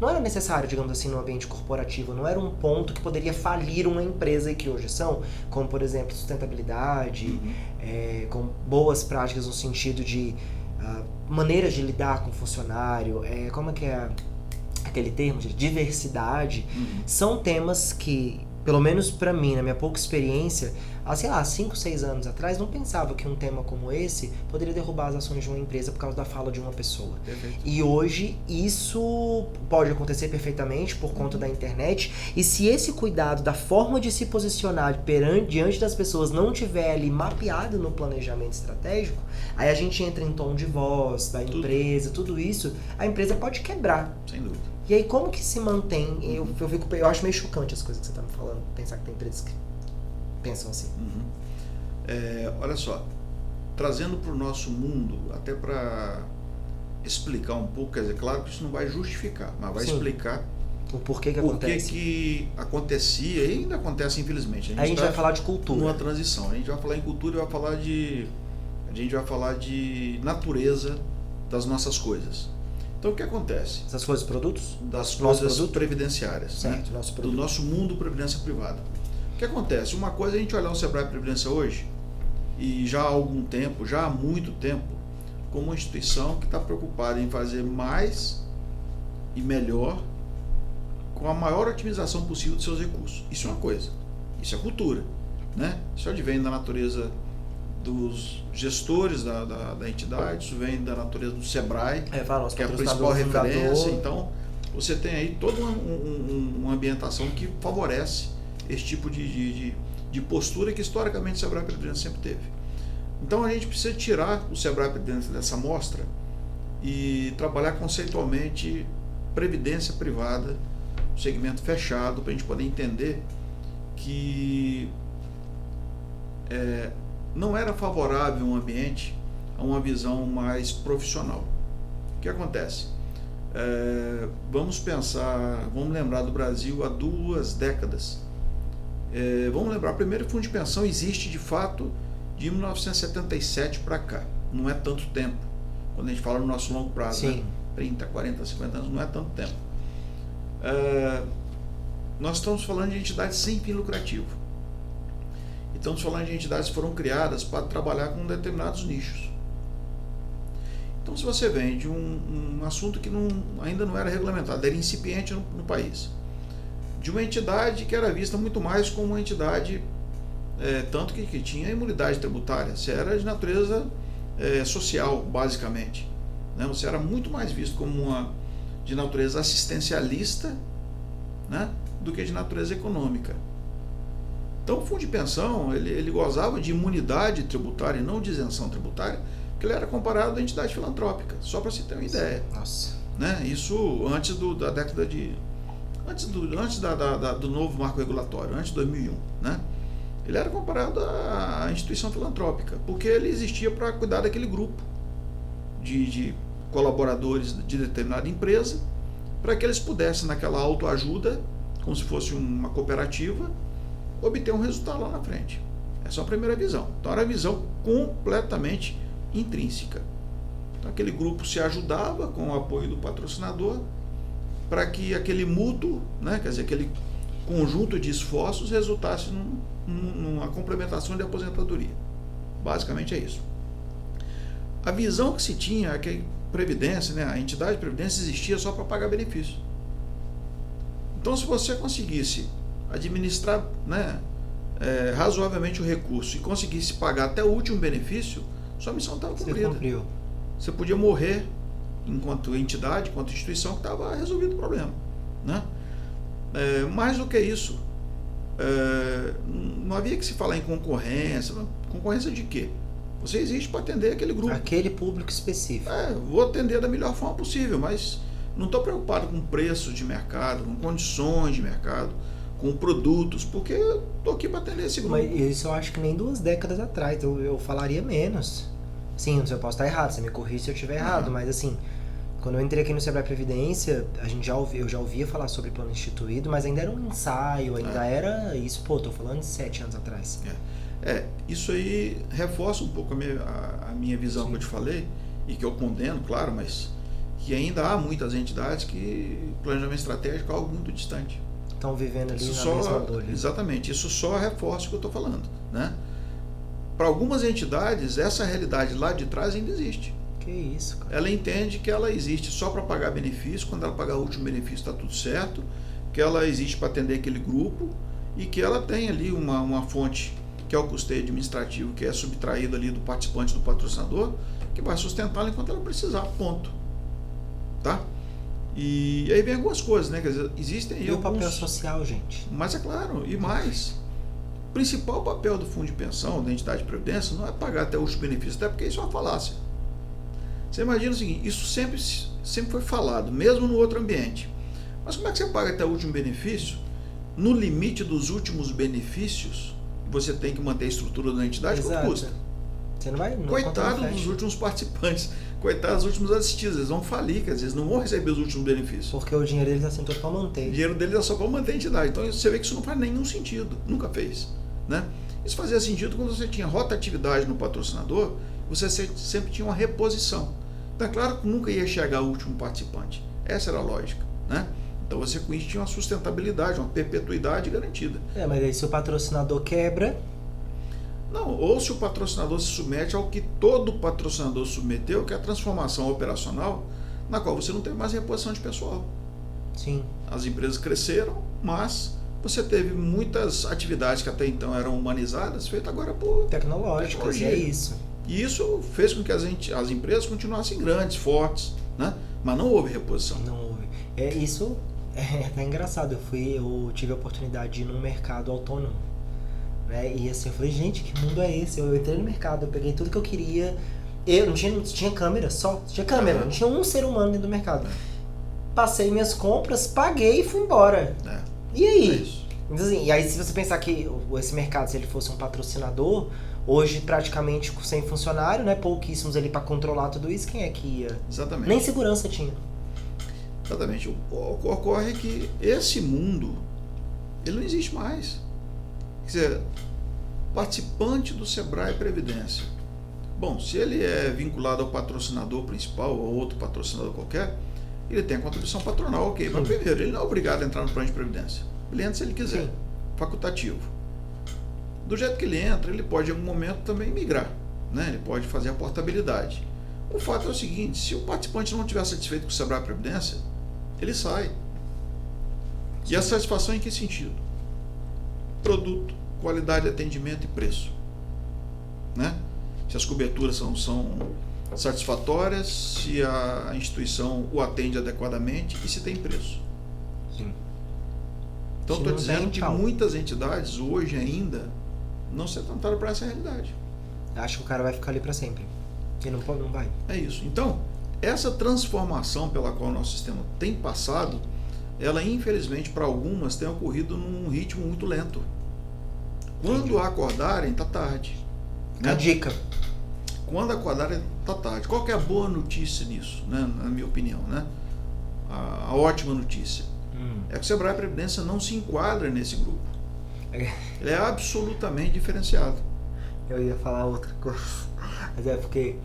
não era necessário, digamos assim, no ambiente corporativo, não era um ponto que poderia falir uma empresa e que hoje são, como, por exemplo, sustentabilidade, com boas práticas no sentido de maneiras de lidar com o funcionário, como é que é aquele termo de diversidade, são temas que, pelo menos para mim, na minha pouca experiência, sei lá, 5, 6 anos atrás, não pensava que um tema como esse poderia derrubar as ações de uma empresa por causa da fala de uma pessoa. Perfeito. E hoje isso pode acontecer perfeitamente por conta da internet, e se esse cuidado da forma de se posicionar diante das pessoas não tiver ali mapeado no planejamento estratégico, aí a gente entra em tom de voz da empresa, tudo isso, a empresa pode quebrar. Sem dúvida. E aí como que se mantém? Eu acho meio chocante as coisas que você está me falando, pensar que tem empresas que pensam assim. Olha só, trazendo para o nosso mundo, até para explicar um pouco, quer dizer, claro que isso não vai justificar, mas vai explicar o porquê que acontece. Que acontecia e ainda acontece, infelizmente. A gente vai falar de cultura. Numa transição. A gente vai falar em cultura e vai falar de natureza das nossas coisas. Então, o que acontece? Essas coisas, produtos? Das coisas previdenciárias, certo, né? Do nosso mundo previdência privada. O que acontece? Uma coisa é a gente olhar o Sebrae Previdência hoje e já há algum tempo, já há muito tempo, como uma instituição que está preocupada em fazer mais e melhor com a maior otimização possível dos seus recursos. Isso é uma coisa, isso é cultura, né? Isso advém da natureza dos gestores da entidade, isso vem da natureza do SEBRAE, que é a principal referência. Então, você tem aí toda uma ambientação que favorece esse tipo de postura que historicamente o SEBRAE Previdência sempre teve. Então, a gente precisa tirar o SEBRAE Previdência dessa amostra e trabalhar conceitualmente previdência privada, segmento fechado, para a gente poder entender que não era favorável um ambiente a uma visão mais profissional. O que acontece? Vamos lembrar do Brasil há 2 décadas. Vamos lembrar, primeiro, que o fundo de pensão existe de fato de 1977 para cá. Não é tanto tempo. Quando a gente fala no nosso longo prazo, né? 30, 40, 50 anos, não é tanto tempo. Nós estamos falando de entidades sem fim lucrativo. Estamos falando de entidades que foram criadas para trabalhar com determinados nichos. Então, se você vem de um assunto que ainda não era regulamentado, era incipiente no país, de uma entidade que era vista muito mais como uma entidade, tanto que tinha imunidade tributária, você era de natureza social, basicamente, né? Você era muito mais visto como de natureza assistencialista, né, do que de natureza econômica. Então, o fundo de pensão, ele gozava de imunidade tributária e não de isenção tributária, porque ele era comparado à entidade filantrópica, só para se ter uma ideia. Nossa. Né? Isso antes da década de... Antes do novo marco regulatório, antes de 2001. Né? Ele era comparado à instituição filantrópica, porque ele existia para cuidar daquele grupo de colaboradores de determinada empresa, para que eles pudessem, naquela autoajuda, como se fosse uma cooperativa, obter um resultado lá na frente. Essa é a primeira visão. Então, era a visão completamente intrínseca. Então, aquele grupo se ajudava com o apoio do patrocinador para que aquele mútuo, né, quer dizer, aquele conjunto de esforços resultasse numa complementação de aposentadoria. Basicamente é isso. A visão que se tinha é que a Previdência, né, a entidade de Previdência existia só para pagar benefício. Então, se você conseguisse administrar, né, razoavelmente o recurso e conseguisse pagar até o último benefício, sua missão estava cumprida. Você cumpriu. Você podia morrer enquanto entidade, enquanto instituição, que estava resolvido o problema. Né? Mais do que isso, não havia que se falar em concorrência. Concorrência de quê? Você existe para atender aquele grupo. Aquele público específico. Vou atender da melhor forma possível, mas não estou preocupado com preços de mercado, com condições de mercado, com produtos, porque eu estou aqui para atender esse grupo. Mas isso eu acho que nem 2 décadas atrás, eu falaria menos. Sim, eu posso estar errado, você me corrige se eu estiver errado, mas assim, quando eu entrei aqui no SEBRAE Previdência, eu já ouvia falar sobre plano instituído, mas ainda era um ensaio, ainda era isso, tô falando de 7 anos atrás. Isso aí reforça um pouco a minha visão. Sim. Que eu te falei, e que eu condeno, claro, mas que ainda há muitas entidades que planejamento estratégico é algo muito distante. Estão vivendo ali na mesma dor. Exatamente, isso só reforça o que eu estou falando. Né? Para algumas entidades, essa realidade lá de trás ainda existe. Que isso, cara. Ela entende que ela existe só para pagar benefício, quando ela pagar o último benefício está tudo certo, que ela existe para atender aquele grupo e que ela tem ali uma fonte, que é o custeio administrativo, que é subtraído ali do participante, do patrocinador, que vai sustentá-la enquanto ela precisar, ponto. Tá? E aí vem algumas coisas, né? Quer dizer, existem aí alguns... o papel social, gente. Mas é claro, e mais. O principal papel do fundo de pensão, da entidade de previdência, não é pagar até o último benefício, até porque isso é uma falácia. Você imagina o seguinte, isso sempre foi falado, mesmo no outro ambiente. Mas como é que você paga até o último benefício? No limite dos últimos benefícios, você tem que manter a estrutura da entidade, quanto custa? Você não vai, coitado dos últimos participantes, coitado dos últimos assistidos, eles vão falir, quer dizer, eles não vão receber os últimos benefícios. Porque o dinheiro deles é assim todo para manter. O dinheiro deles é só para manter a entidade. Então você vê que isso não faz nenhum sentido, nunca fez. Né? Isso fazia sentido quando você tinha rotatividade no patrocinador, você sempre tinha uma reposição. Então é claro que nunca ia chegar o último participante. Essa era a lógica. Né? Então você com isso tinha uma sustentabilidade, uma perpetuidade garantida. Mas aí se o patrocinador quebra... Não, ou se o patrocinador se submete ao que todo patrocinador submeteu, que é a transformação operacional, na qual você não tem mais reposição de pessoal. Sim. As empresas cresceram, mas você teve muitas atividades que até então eram humanizadas, feitas agora por Tecnológicas, é isso. E isso fez com que as empresas continuassem grandes, fortes, né? Mas não houve reposição. Não houve. Isso é até engraçado. Eu tive a oportunidade de ir num mercado autônomo. Né? E assim, eu falei, gente, que mundo é esse? Eu entrei no mercado, eu peguei tudo que eu queria. Eu não tinha câmera, tinha câmera, não tinha um ser humano dentro do mercado. Passei minhas compras, paguei e fui embora. E aí? É isso. Então, assim, e aí, se você pensar que esse mercado, se ele fosse um patrocinador, hoje praticamente sem funcionário, né? Pouquíssimos ali para controlar tudo isso, quem é que ia? Exatamente. Nem segurança tinha. Exatamente. Ocorre que esse mundo, ele não existe mais. Quer dizer, participante do Sebrae Previdência. Bom, se ele é vinculado ao patrocinador principal ou outro patrocinador qualquer, ele tem a contribuição patronal, ok. Mas primeiro, ele não é obrigado a entrar no plano de previdência. Ele entra se ele quiser. Sim. Facultativo. Do jeito que ele entra, ele pode em algum momento também migrar, né? Ele pode fazer a portabilidade. O fato é o seguinte, se o participante não estiver satisfeito com o Sebrae Previdência, ele sai. E a satisfação em que sentido? Produto, qualidade de atendimento e preço. Né? Se as coberturas são satisfatórias, se a instituição o atende adequadamente e se tem preço. Sim. Então estou dizendo que muitas entidades hoje ainda não se atentaram para essa realidade. Acho que o cara vai ficar ali para sempre. E não vai. É isso. Então, essa transformação pela qual o nosso sistema tem passado, ela infelizmente para algumas tem ocorrido num ritmo muito lento. Quando acordarem, está tarde. Né? A dica. Quando acordarem, está tarde. Qual que é a boa notícia nisso, né? Na minha opinião? Né? A ótima notícia é que o Sebrae Previdência não se enquadra nesse grupo. Ele é absolutamente diferenciado. Eu ia falar outra coisa, mas é porque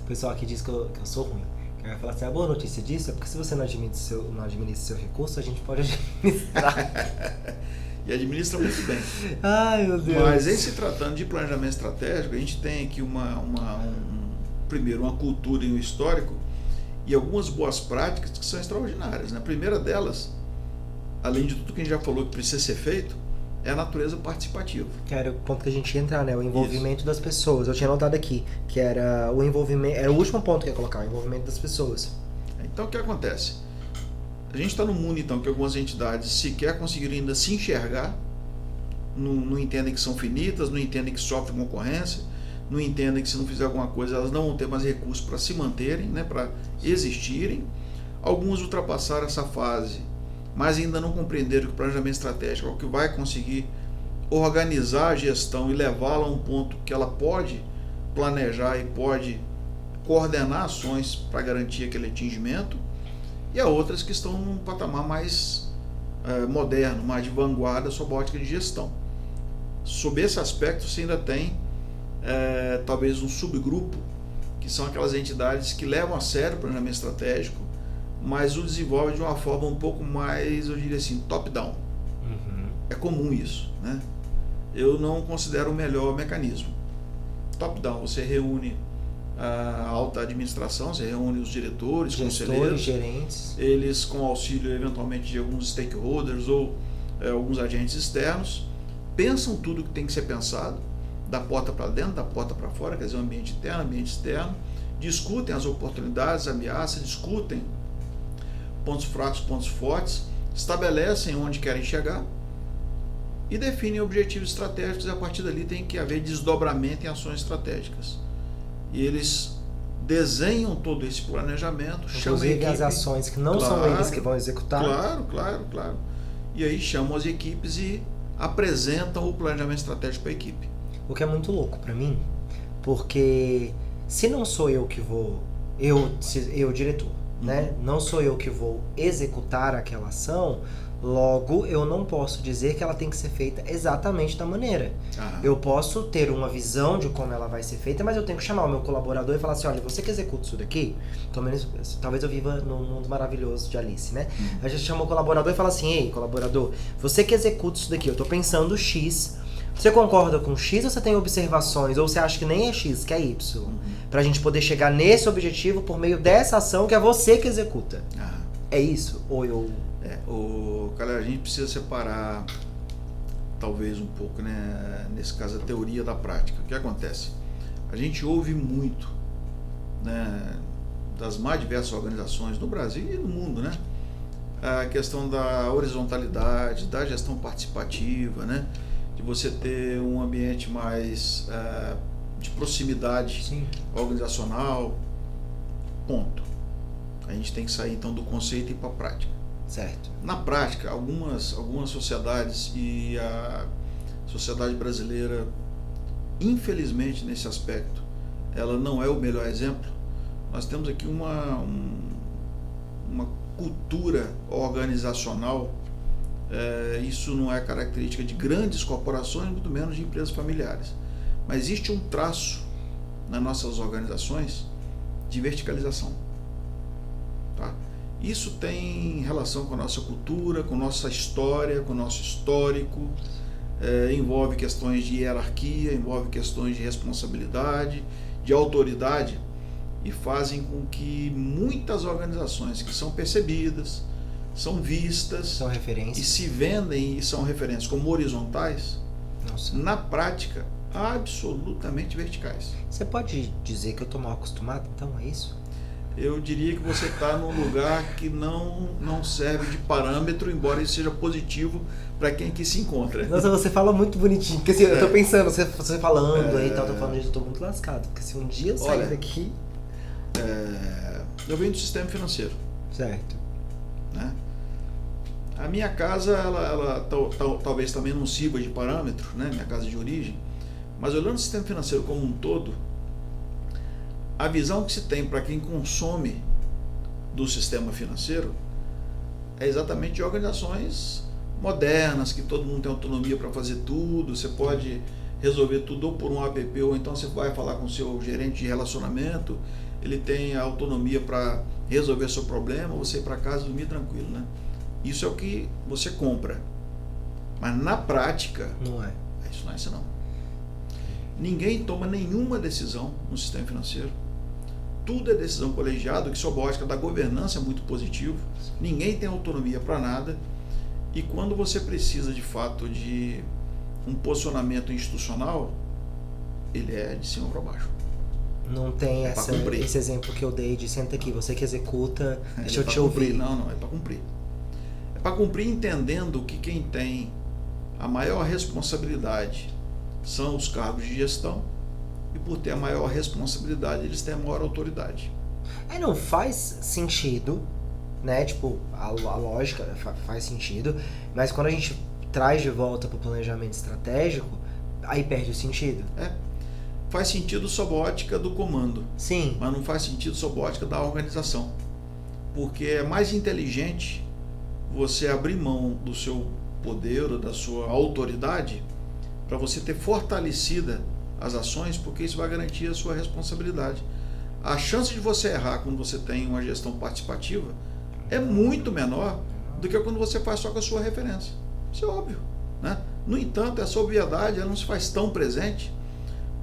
o pessoal aqui diz que eu sou ruim. Vai falar assim, a boa notícia disso é porque se você não administra seu recurso, a gente pode administrar. E administra muito bem. Ai, meu Deus. Mas em se tratando de planejamento estratégico, a gente tem aqui primeiro uma cultura e um histórico e algumas boas práticas que são extraordinárias. Né? A primeira delas, além de tudo que a gente já falou que precisa ser feito, é a natureza participativa. Que era o ponto que a gente ia entrar, né? O envolvimento das pessoas. Eu tinha anotado aqui que era o envolvimento, era o último ponto que eu ia colocar, o envolvimento das pessoas. Então o que acontece? A gente está num mundo então que algumas entidades sequer conseguiram ainda se enxergar, não entendem que são finitas, não entendem que sofrem concorrência, não entendem que se não fizer alguma coisa elas não vão ter mais recursos para se manterem, né? Para existirem. Alguns ultrapassaram essa fase, mas ainda não compreenderam que o planejamento estratégico é o que vai conseguir organizar a gestão e levá-la a um ponto que ela pode planejar e pode coordenar ações para garantir aquele atingimento, e há outras que estão num patamar mais moderno, mais de vanguarda sob a ótica de gestão. Sob esse aspecto, você ainda tem talvez um subgrupo, que são aquelas entidades que levam a sério o planejamento estratégico, mas o desenvolve de uma forma um pouco mais, eu diria assim, top-down. É comum isso, né? Eu não considero o melhor mecanismo. Top-down, você reúne a alta administração, você reúne os diretores, conselheiros, gerentes, eles com auxílio eventualmente de alguns stakeholders ou alguns agentes externos, pensam tudo que tem que ser pensado, da porta para dentro, da porta para fora, quer dizer, o ambiente interno, ambiente externo, discutem as oportunidades, ameaças, discutem pontos fracos, pontos fortes, estabelecem onde querem chegar e definem objetivos estratégicos, e a partir dali tem que haver desdobramento em ações estratégicas. E eles desenham todo esse planejamento, chamam a equipe, as ações que não são eles que vão executar. Claro. E aí chamam as equipes e apresentam o planejamento estratégico para a equipe. O que é muito louco para mim, porque se não sou eu que vou, eu diretor, né? Não sou eu que vou executar aquela ação, logo eu não posso dizer que ela tem que ser feita exatamente da maneira. Eu posso ter uma visão de como ela vai ser feita, mas eu tenho que chamar o meu colaborador e falar assim, olha, você que executa isso daqui, talvez eu viva num mundo maravilhoso de Alice, né? A gente chama o colaborador e fala assim, ei, colaborador, você que executa isso daqui, eu tô pensando X, Você concorda com X ou você tem observações? Ou você acha que nem é X, que é Y? Pra gente poder chegar nesse objetivo por meio dessa ação que é você que executa. É isso? Ou eu... Galera, a gente precisa separar, talvez um pouco, né, nesse caso, a teoria da prática. O que acontece? A gente ouve muito, né, das mais diversas organizações no Brasil e no mundo, né, a questão da horizontalidade, da gestão participativa, né, de você ter um ambiente mais de proximidade Sim. organizacional. Ponto. A gente tem que sair então do conceito e ir para a prática. Certo. Na prática, algumas sociedades, e a sociedade brasileira, infelizmente nesse aspecto, ela não é o melhor exemplo. Nós temos aqui uma cultura organizacional, isso não é característica de grandes corporações, muito menos de empresas familiares. Mas existe um traço nas nossas organizações de verticalização. Tá? Isso tem relação com a nossa cultura, com nossa história, com o nosso histórico, envolve questões de hierarquia, envolve questões de responsabilidade, de autoridade, e fazem com que muitas organizações que são percebidas, são vistas, São referências. e se vendem e são referências como horizontais, Nossa. na prática, absolutamente verticais. Você pode dizer que eu tô mal acostumado, então, é isso? Eu diria que você está num lugar que não serve de parâmetro, embora isso seja positivo para quem aqui se encontra. Nossa, você fala muito bonitinho. Porque assim, eu tô pensando, você falando aí e tal, eu tô falando disso, eu tô muito lascado. Porque se um dia eu sair daqui... Eu venho do sistema financeiro. Certo. Né? A minha casa, ela talvez também não sirva de parâmetro, né? Minha casa de origem, mas olhando o sistema financeiro como um todo, a visão que se tem para quem consome do sistema financeiro é exatamente de organizações modernas, que todo mundo tem autonomia para fazer tudo, você pode resolver tudo ou por um app, ou então você vai falar com o seu gerente de relacionamento, ele tem a autonomia para resolver seu problema, você ir para casa e dormir tranquilo, né? Isso é o que você compra. Mas na prática, Não é. isso não é isso não. Ninguém toma nenhuma decisão no sistema financeiro. Tudo é decisão colegiada, que sob a ótica da governança é muito positivo. Ninguém tem autonomia para nada. E quando você precisa de fato de um posicionamento institucional, ele é de cima para baixo. Não tem É pra cumprir. esse exemplo que eu dei de senta aqui, você que executa, deixa eu te cumprir. ouvir. Não, é para cumprir. É para cumprir entendendo que quem tem a maior responsabilidade são os cargos de gestão, e por ter a maior responsabilidade, eles têm a maior autoridade. Não faz sentido, né? Tipo, a lógica faz sentido, mas quando a gente traz de volta para o planejamento estratégico, aí perde o sentido. Faz sentido sob a ótica do comando, Sim. mas não faz sentido sob a ótica da organização. Porque é mais inteligente você abrir mão do seu poder ou da sua autoridade para você ter fortalecida as ações, porque isso vai garantir a sua responsabilidade. A chance de você errar quando você tem uma gestão participativa é muito menor do que quando você faz só com a sua referência. Isso é óbvio, né? No entanto, essa obviedade ela não se faz tão presente,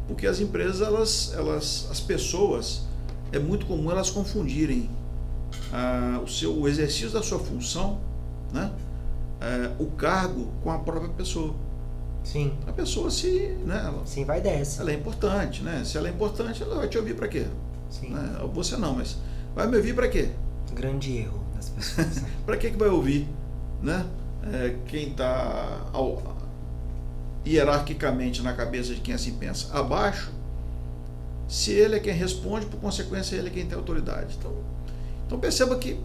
porque as empresas, as pessoas, é muito comum elas confundirem o exercício da sua função, né? O cargo com a própria pessoa. Sim. A pessoa Sim, vai dessa. ela é importante, né? Se ela é importante, ela vai te ouvir para quê? Sim. Né? Você não, mas vai me ouvir para quê? Grande erro das pessoas. Para que vai ouvir, né? Quem está hierarquicamente na cabeça de quem assim pensa abaixo, se ele é quem responde, por consequência ele é quem tem autoridade. Então perceba que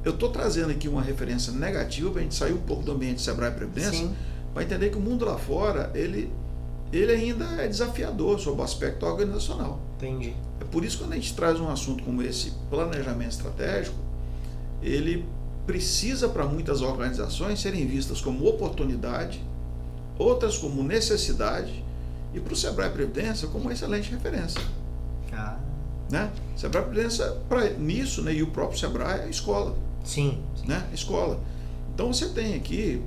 eu estou trazendo aqui uma referência negativa para a gente sair um pouco do ambiente de Sebrae Previdência, para entender que o mundo lá fora ele ainda é desafiador sob o aspecto organizacional. Entendi. É por isso que quando a gente traz um assunto como esse, planejamento estratégico, ele precisa para muitas organizações serem vistas como oportunidade, outras como necessidade, e para o Sebrae Previdência como uma excelente referência. Né? Sebrae Previdência, nisso, né, e o próprio Sebrae é a escola. Sim. Né? Escola. Então você tem aqui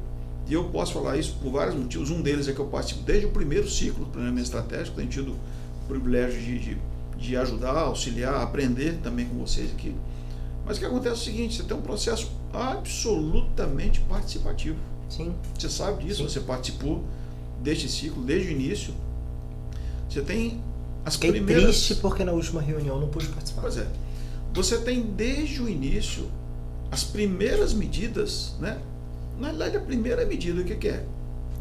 E eu posso falar isso por vários motivos. Um deles é que eu participo desde o primeiro ciclo do planejamento estratégico, tenho tido o privilégio de ajudar, auxiliar, aprender também com vocês aqui. Mas o que acontece é o seguinte, você tem um processo absolutamente participativo. Sim. Você sabe disso, você participou deste ciclo desde o início. Você tem as Fiquei primeiras... triste porque na última reunião não pude participar. Pois é. Você tem desde o início as primeiras medidas, né? Na realidade, a primeira medida, o que é?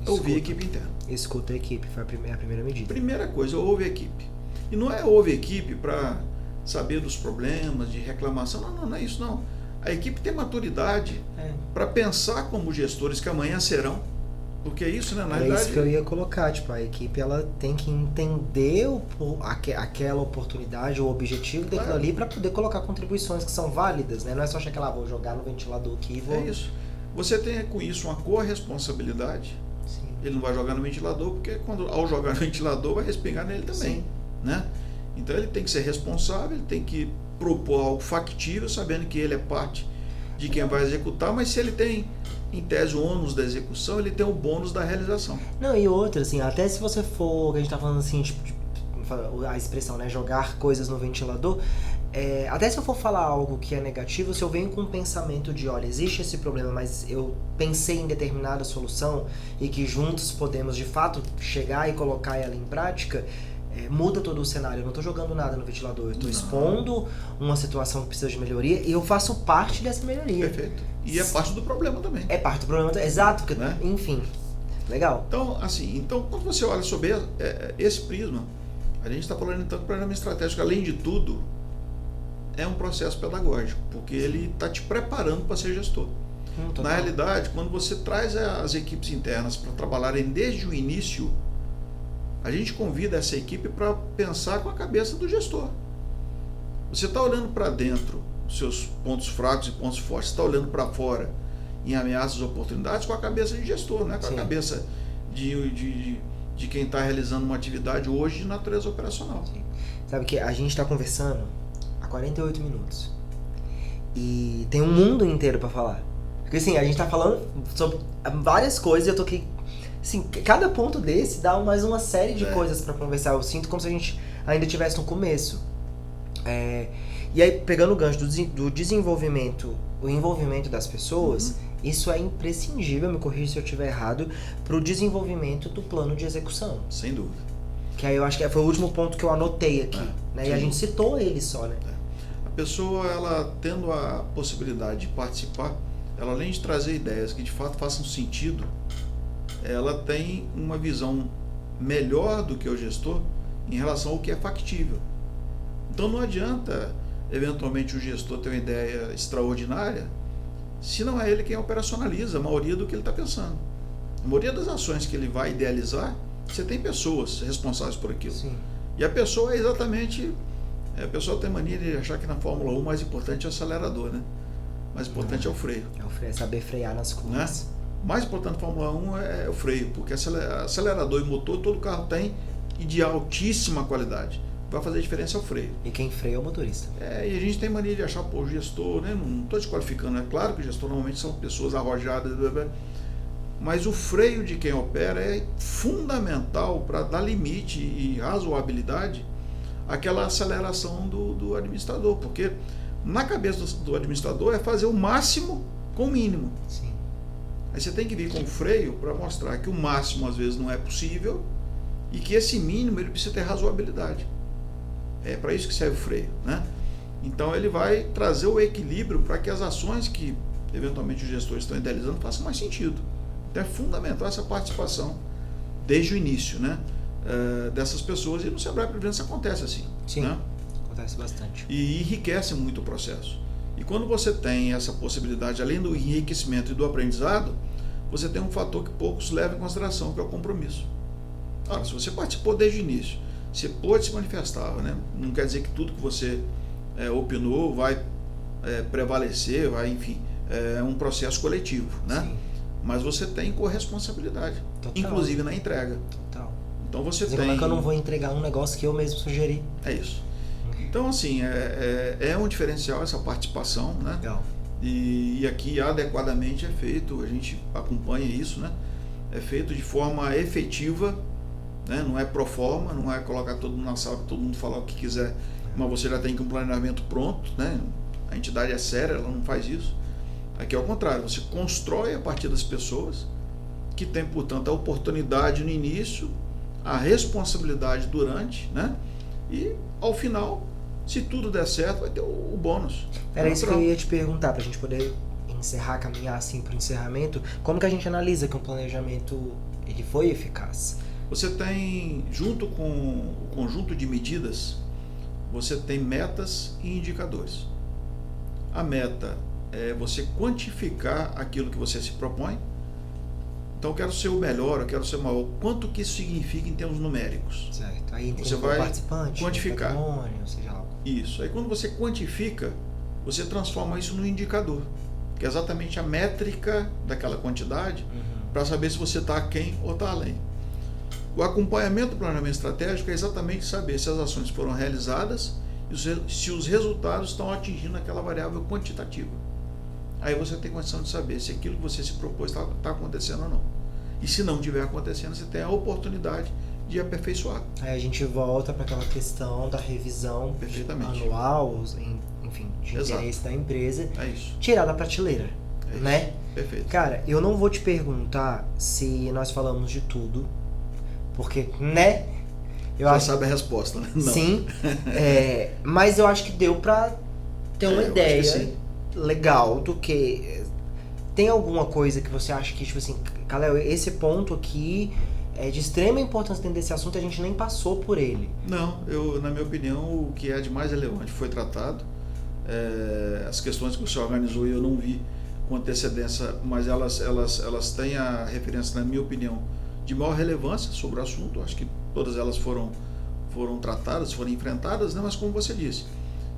Ouvir a equipe interna. Escuta a equipe, foi a primeira medida. Primeira coisa, ouve a equipe. E não é ouve a equipe para saber dos problemas, de reclamação. Não é isso não. A equipe tem maturidade para pensar como gestores que amanhã serão. Porque é isso, né? Na realidade, isso que eu ia colocar, tipo, a equipe ela tem que entender aquela oportunidade, o objetivo daquilo ali para poder colocar contribuições que são válidas, né? Não é só achar que vou jogar no ventilador aqui e vou... É isso. Você tem com isso uma corresponsabilidade. Sim. Ele não vai jogar no ventilador, porque ao jogar no ventilador vai respingar nele também. Sim. Né? Então ele tem que ser responsável, ele tem que propor algo factível, sabendo que ele é parte de quem vai executar, mas se ele tem, em tese, o ônus da execução, ele tem o bônus da realização. Não, e outra, assim, até se você for, que a gente tá falando assim, tipo, a expressão, né, jogar coisas no ventilador, até se eu for falar algo que é negativo, se eu venho com um pensamento de, olha, existe esse problema, mas eu pensei em determinada solução e que juntos podemos, de fato, chegar e colocar ela em prática, muda todo o cenário. Eu não estou jogando nada no ventilador, eu estou expondo uma situação que precisa de melhoria e eu faço parte dessa melhoria. Perfeito. E é parte do problema também. É parte do problema, exato, porque, né? Enfim, legal. Então, assim, quando você olha sobre esse prisma, a gente está falando então de planejamento estratégico, além de tudo, é um processo pedagógico, porque ele está te preparando para ser gestor. Na realidade, quando você traz as equipes internas para trabalharem desde o início, a gente convida essa equipe para pensar com a cabeça do gestor. Você está olhando para dentro, os seus pontos fracos e pontos fortes, você está olhando para fora em ameaças e oportunidades com a cabeça de gestor, né? Com a cabeça de quem está realizando uma atividade hoje de natureza operacional. Sim. Sabe que a gente está conversando há 48 minutos e tem um mundo inteiro para falar. Porque assim, a gente está falando sobre várias coisas e eu tô aqui... Assim, cada ponto desse dá mais uma série de coisas para conversar. Eu sinto como se a gente ainda estivesse no começo. E aí, pegando o gancho do desenvolvimento, o envolvimento das pessoas, isso é imprescindível, me corrija se eu estiver errado, para o desenvolvimento do plano de execução. Sem dúvida. Que aí eu acho que foi o último ponto que eu anotei aqui. Né? E a gente citou ele só, né? A pessoa, ela tendo a possibilidade de participar, ela além de trazer ideias que de fato façam sentido, ela tem uma visão melhor do que o gestor em relação ao que é factível. Então não adianta, eventualmente, o gestor ter uma ideia extraordinária se não é ele quem operacionaliza a maioria do que ele está pensando. A maioria das ações que ele vai idealizar, você tem pessoas responsáveis por aquilo. Sim. E a pessoa é exatamente... A pessoa tem mania de achar que na Fórmula 1 o mais importante é o acelerador, né? O mais importante é o freio. É o freio, é saber frear nas curvas. Né? O mais importante da Fórmula 1 é o freio, porque acelerador e motor todo carro tem e de altíssima qualidade. Vai fazer diferença é o freio. E quem freia é o motorista. E a gente tem mania de achar, o gestor, né? Não estou desqualificando, é claro que o gestor normalmente são pessoas arrojadas, mas o freio de quem opera é fundamental para dar limite e razoabilidade àquela aceleração do administrador, porque na cabeça do administrador é fazer o máximo com o mínimo. Sim. Aí você tem que vir com o freio para mostrar que o máximo às vezes não é possível e que esse mínimo ele precisa ter razoabilidade. É para isso que serve o freio, né? Então ele vai trazer o equilíbrio para que as ações que eventualmente os gestores estão idealizando façam mais sentido. Então é fundamental essa participação desde o início, né? Dessas pessoas, e no Sebrae Previdência acontece assim. Sim, né? acontece bastante. E enriquece muito o processo. E quando você tem essa possibilidade, além do enriquecimento e do aprendizado, você tem um fator que poucos levam em consideração, que é o compromisso. Ora, se você participou desde o início, você pôde se manifestar, né? Não quer dizer que tudo que você opinou vai prevalecer, enfim, é um processo coletivo, né? Sim. Mas você tem corresponsabilidade, inclusive na entrega. Total. Então você tem... Como é que eu não vou entregar um negócio que eu mesmo sugeri? É isso. Então, assim, é um diferencial essa participação, né? Legal. E aqui adequadamente é feito, a gente acompanha isso, né? É feito de forma efetiva, né? Não é pro forma, não é colocar todo mundo na sala para todo mundo falar o que quiser, mas você já tem um planejamento pronto, né? A entidade é séria, ela não faz isso. Aqui é o contrário, você constrói a partir das pessoas que tem, portanto, a oportunidade no início, a responsabilidade durante, né? E ao final, se tudo der certo, vai ter o bônus. Era isso que eu ia te perguntar, pra gente poder encerrar, caminhar assim pro encerramento. Como que a gente analisa que um planejamento ele foi eficaz? Você tem, junto com o conjunto de medidas, você tem metas e indicadores. A meta é você quantificar aquilo que você se propõe. Então, eu quero ser o melhor, eu quero ser o maior. Quanto que isso significa em termos numéricos? Certo. Aí tem você vai participante, quantificar. Patrimônio, seja lá. Isso. Aí, quando você quantifica, você transforma isso no indicador, que é exatamente a métrica daquela quantidade, para saber se você está aquém ou está além. O acompanhamento do planejamento estratégico é exatamente saber se as ações foram realizadas e se os resultados estão atingindo aquela variável quantitativa. Aí você tem condição de saber se aquilo que você se propôs está acontecendo ou não. E se não estiver acontecendo, você tem a oportunidade de aperfeiçoar. Aí a gente volta para aquela questão da revisão anual, enfim, de interesse da empresa. É isso. Tirar da prateleira, né? Isso. Perfeito. Cara, eu não vou te perguntar se nós falamos de tudo, porque, né? Eu já sabe a resposta, né? Não. Sim, mas eu acho que deu pra ter uma ideia legal do que... Tem alguma coisa que você acha que, tipo assim, Kalel, esse ponto aqui é de extrema importância dentro desse assunto, a gente nem passou por ele? Não, na minha opinião, o que é de mais relevante foi tratado. As questões que você organizou eu não vi com antecedência, mas elas têm a referência, na minha opinião, de maior relevância sobre o assunto. Acho que todas elas foram tratadas, foram enfrentadas, né? Mas como você disse,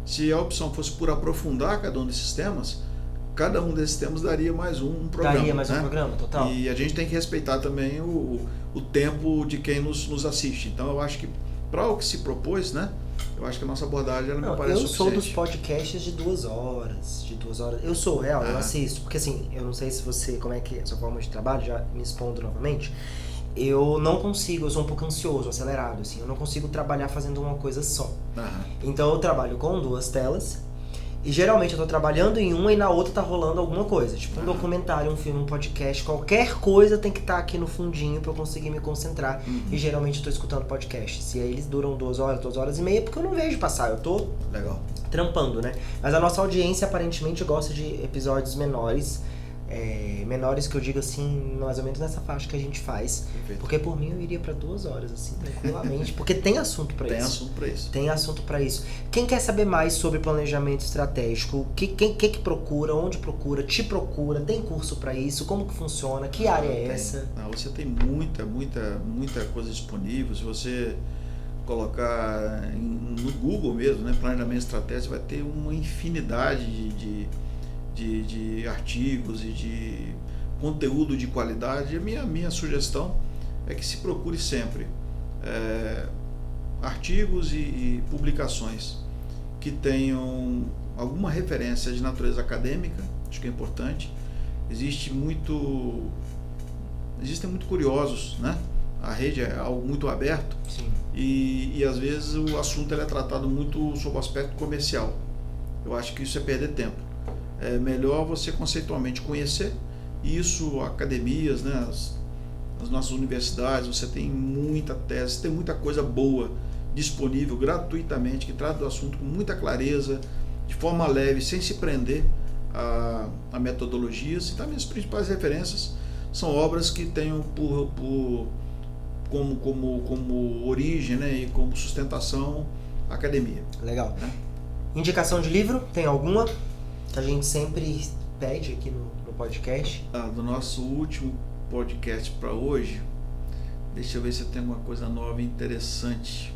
se a opção fosse por aprofundar cada um desses temas, cada um desses temas daria mais um programa. Daria mais um programa, total. E a gente tem que respeitar também o tempo de quem nos assiste. Então eu acho que para o que se propôs, né? Eu acho que a nossa abordagem ela me parece suficiente. Eu sou dos podcasts de 2 horas. Eu sou real, eu assisto. Porque assim, eu não sei se você, como é que é a sua forma de trabalho, já me expondo novamente. Eu não consigo, eu sou um pouco ansioso, acelerado, assim. Eu não consigo trabalhar fazendo uma coisa só. Então eu trabalho com 2 telas. E geralmente eu tô trabalhando em uma e na outra tá rolando alguma coisa. Tipo um documentário, um filme, um podcast. Qualquer coisa tem que estar aqui no fundinho pra eu conseguir me concentrar. E geralmente eu tô escutando podcasts. E aí eles duram 2 horas, 2 horas e meia, porque eu não vejo passar. Eu tô trampando, né? Mas a nossa audiência aparentemente gosta de episódios menores. Menores que eu digo assim, mais ou menos nessa faixa que a gente faz. Perfeito. Porque por mim eu iria pra 2 horas, assim, tranquilamente. Porque tem assunto pra isso. Tem assunto pra isso. Quem quer saber mais sobre planejamento estratégico, quem que procura, onde procura, te procura, tem curso pra isso, como que funciona, que área é essa? Você tem muita coisa disponível. Se você colocar no Google mesmo, né, planejamento estratégico, vai ter uma infinidade de artigos e de conteúdo de qualidade. A minha sugestão é que se procure sempre artigos e publicações que tenham alguma referência de natureza acadêmica. Acho que é importante. Existem muito curiosos, né? A rede é algo muito aberto. Sim. E às vezes o assunto é tratado muito sob o aspecto comercial. Eu acho que isso é perder tempo. É melhor você conceitualmente conhecer isso, academias, né, as nossas universidades. Você tem muita tese, tem muita coisa boa disponível gratuitamente, que trata do assunto com muita clareza, de forma leve, sem se prender a metodologias. Então, minhas principais referências são obras que tenham como origem, né, e como sustentação a academia. Legal. Indicação de livro, tem alguma? A gente sempre pede aqui no podcast. Do nosso último podcast para hoje, deixa eu ver se tem alguma coisa nova e interessante.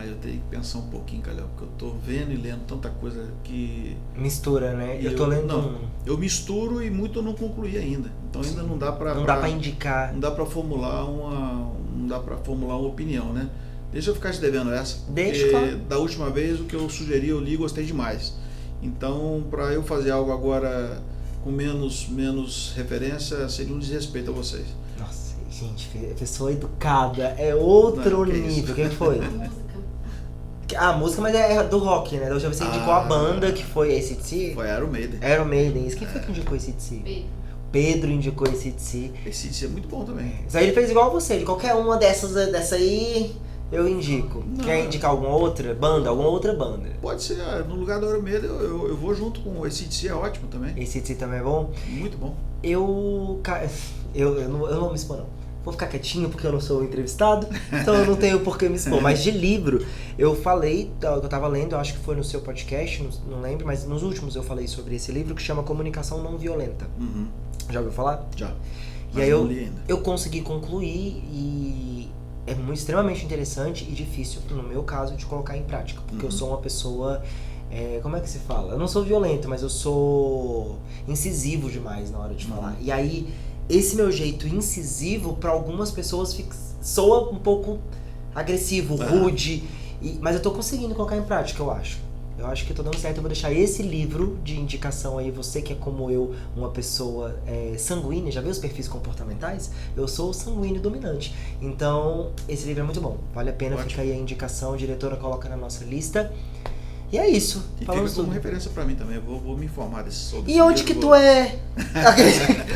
Eu tenho que pensar um pouquinho, Kalel, porque eu estou vendo e lendo tanta coisa que... Mistura, né? Eu tô lendo... eu misturo e muito eu não concluí ainda. Então ainda não dá para... Não dá para indicar. Não dá para formular uma opinião, né? Deixa eu ficar te devendo essa. Deixa, claro. Da última vez, o que eu sugeri, eu li e gostei demais. Então, para eu fazer algo agora com menos referência, seria um desrespeito a vocês. Nossa, gente, pessoa educada é outro nível. O que foi? A música, mas é do rock, né? Da última vez você indicou a banda, que foi AC/DC. Foi Iron Maiden. Iron Maiden. Quem foi que indicou AC/DC? Pedro indicou AC/DC. AC/DC é muito bom também. Isso aí ele fez igual a você. De qualquer uma dessa aí, eu indico. Não. Quer indicar alguma outra banda? Alguma outra banda? Pode ser. No lugar do Iron Maiden, eu vou junto com o AC/DC, é ótimo também. AC/DC também é bom? Muito bom. Eu não vou me expor, não. Vou ficar quietinho porque eu não sou entrevistado, então eu não tenho por que me expor. Mas de livro, eu falei, eu tava lendo, eu acho que foi no seu podcast, não lembro, mas nos últimos eu falei sobre esse livro que chama Comunicação Não Violenta. Uhum. Já ouviu falar? Já. E aí eu consegui concluir e é muito, extremamente interessante e difícil, no meu caso, de colocar em prática. Porque eu sou uma pessoa... como é que se fala? Eu não sou violento, mas eu sou incisivo demais na hora de falar. E aí, esse meu jeito incisivo, para algumas pessoas, soa um pouco agressivo, rude. Mas eu tô conseguindo colocar em prática, eu acho. Eu acho que tô dando certo. Eu vou deixar esse livro de indicação aí. Você que é como eu, uma pessoa sanguínea. Já viu os perfis comportamentais? Eu sou sanguíneo dominante. Então, esse livro é muito bom. Vale a pena. Ótimo. Fica aí a indicação. A diretora coloca na nossa lista. E é isso. E fica como referência pra mim também. Eu vou me informar sobre E onde que tu é?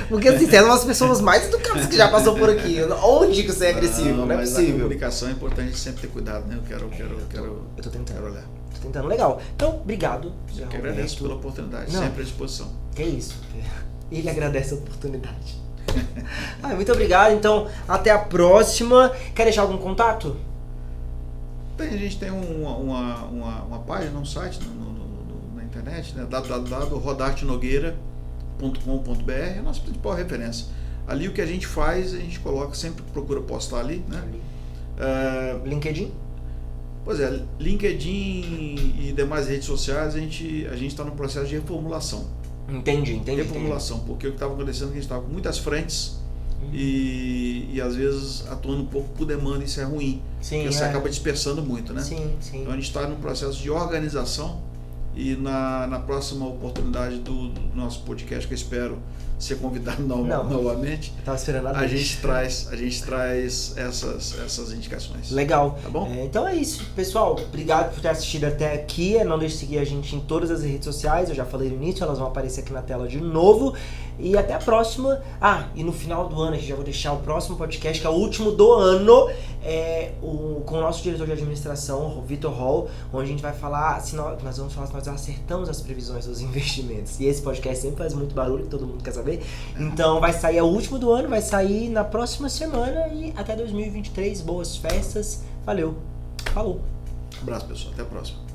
Porque assim, você é uma das pessoas mais educadas que já passou por aqui. Onde que você é agressivo? Não é possível. A comunicação é importante sempre ter cuidado, né? Eu tô tentando. Quero olhar. Tô tentando. Legal. Então, obrigado. Eu que agradeço pela oportunidade. Não. Sempre à disposição. Que isso. Ele agradece a oportunidade. Muito obrigado. Então, até a próxima. Quer deixar algum contato? A gente tem uma página, um site na internet, né? www.rodartenogueira.com.br, é a nossa principal referência. Ali o que a gente faz, a gente coloca, sempre procura postar ali, né? LinkedIn? Pois é, LinkedIn e demais redes sociais, a gente está no processo de reformulação. Entendi. Reformulação, porque o que estava acontecendo é que a gente estava com muitas frentes, e às vezes atuando um pouco por demanda, isso é ruim. Sim, porque você acaba dispersando muito, né? Sim. Então a gente está num processo de organização e na próxima oportunidade do nosso podcast, que eu espero ser convidado novamente, eu tava esperando a gente traz essas indicações. Legal. Tá bom? Então é isso, pessoal. Obrigado por ter assistido até aqui. Não deixe de seguir a gente em todas as redes sociais. Eu já falei no início, elas vão aparecer aqui na tela de novo. E até a próxima. E no final do ano, a gente já vou deixar o próximo podcast, que é o último do ano, com o nosso diretor de administração, o Vitor Hall, onde a gente vai falar, nós vamos falar se nós acertamos as previsões dos investimentos. E esse podcast sempre faz muito barulho, que todo mundo quer saber. Então vai sair, é o último do ano, vai sair na próxima semana e até 2023. Boas festas. Valeu. Falou. Um abraço, pessoal. Até a próxima.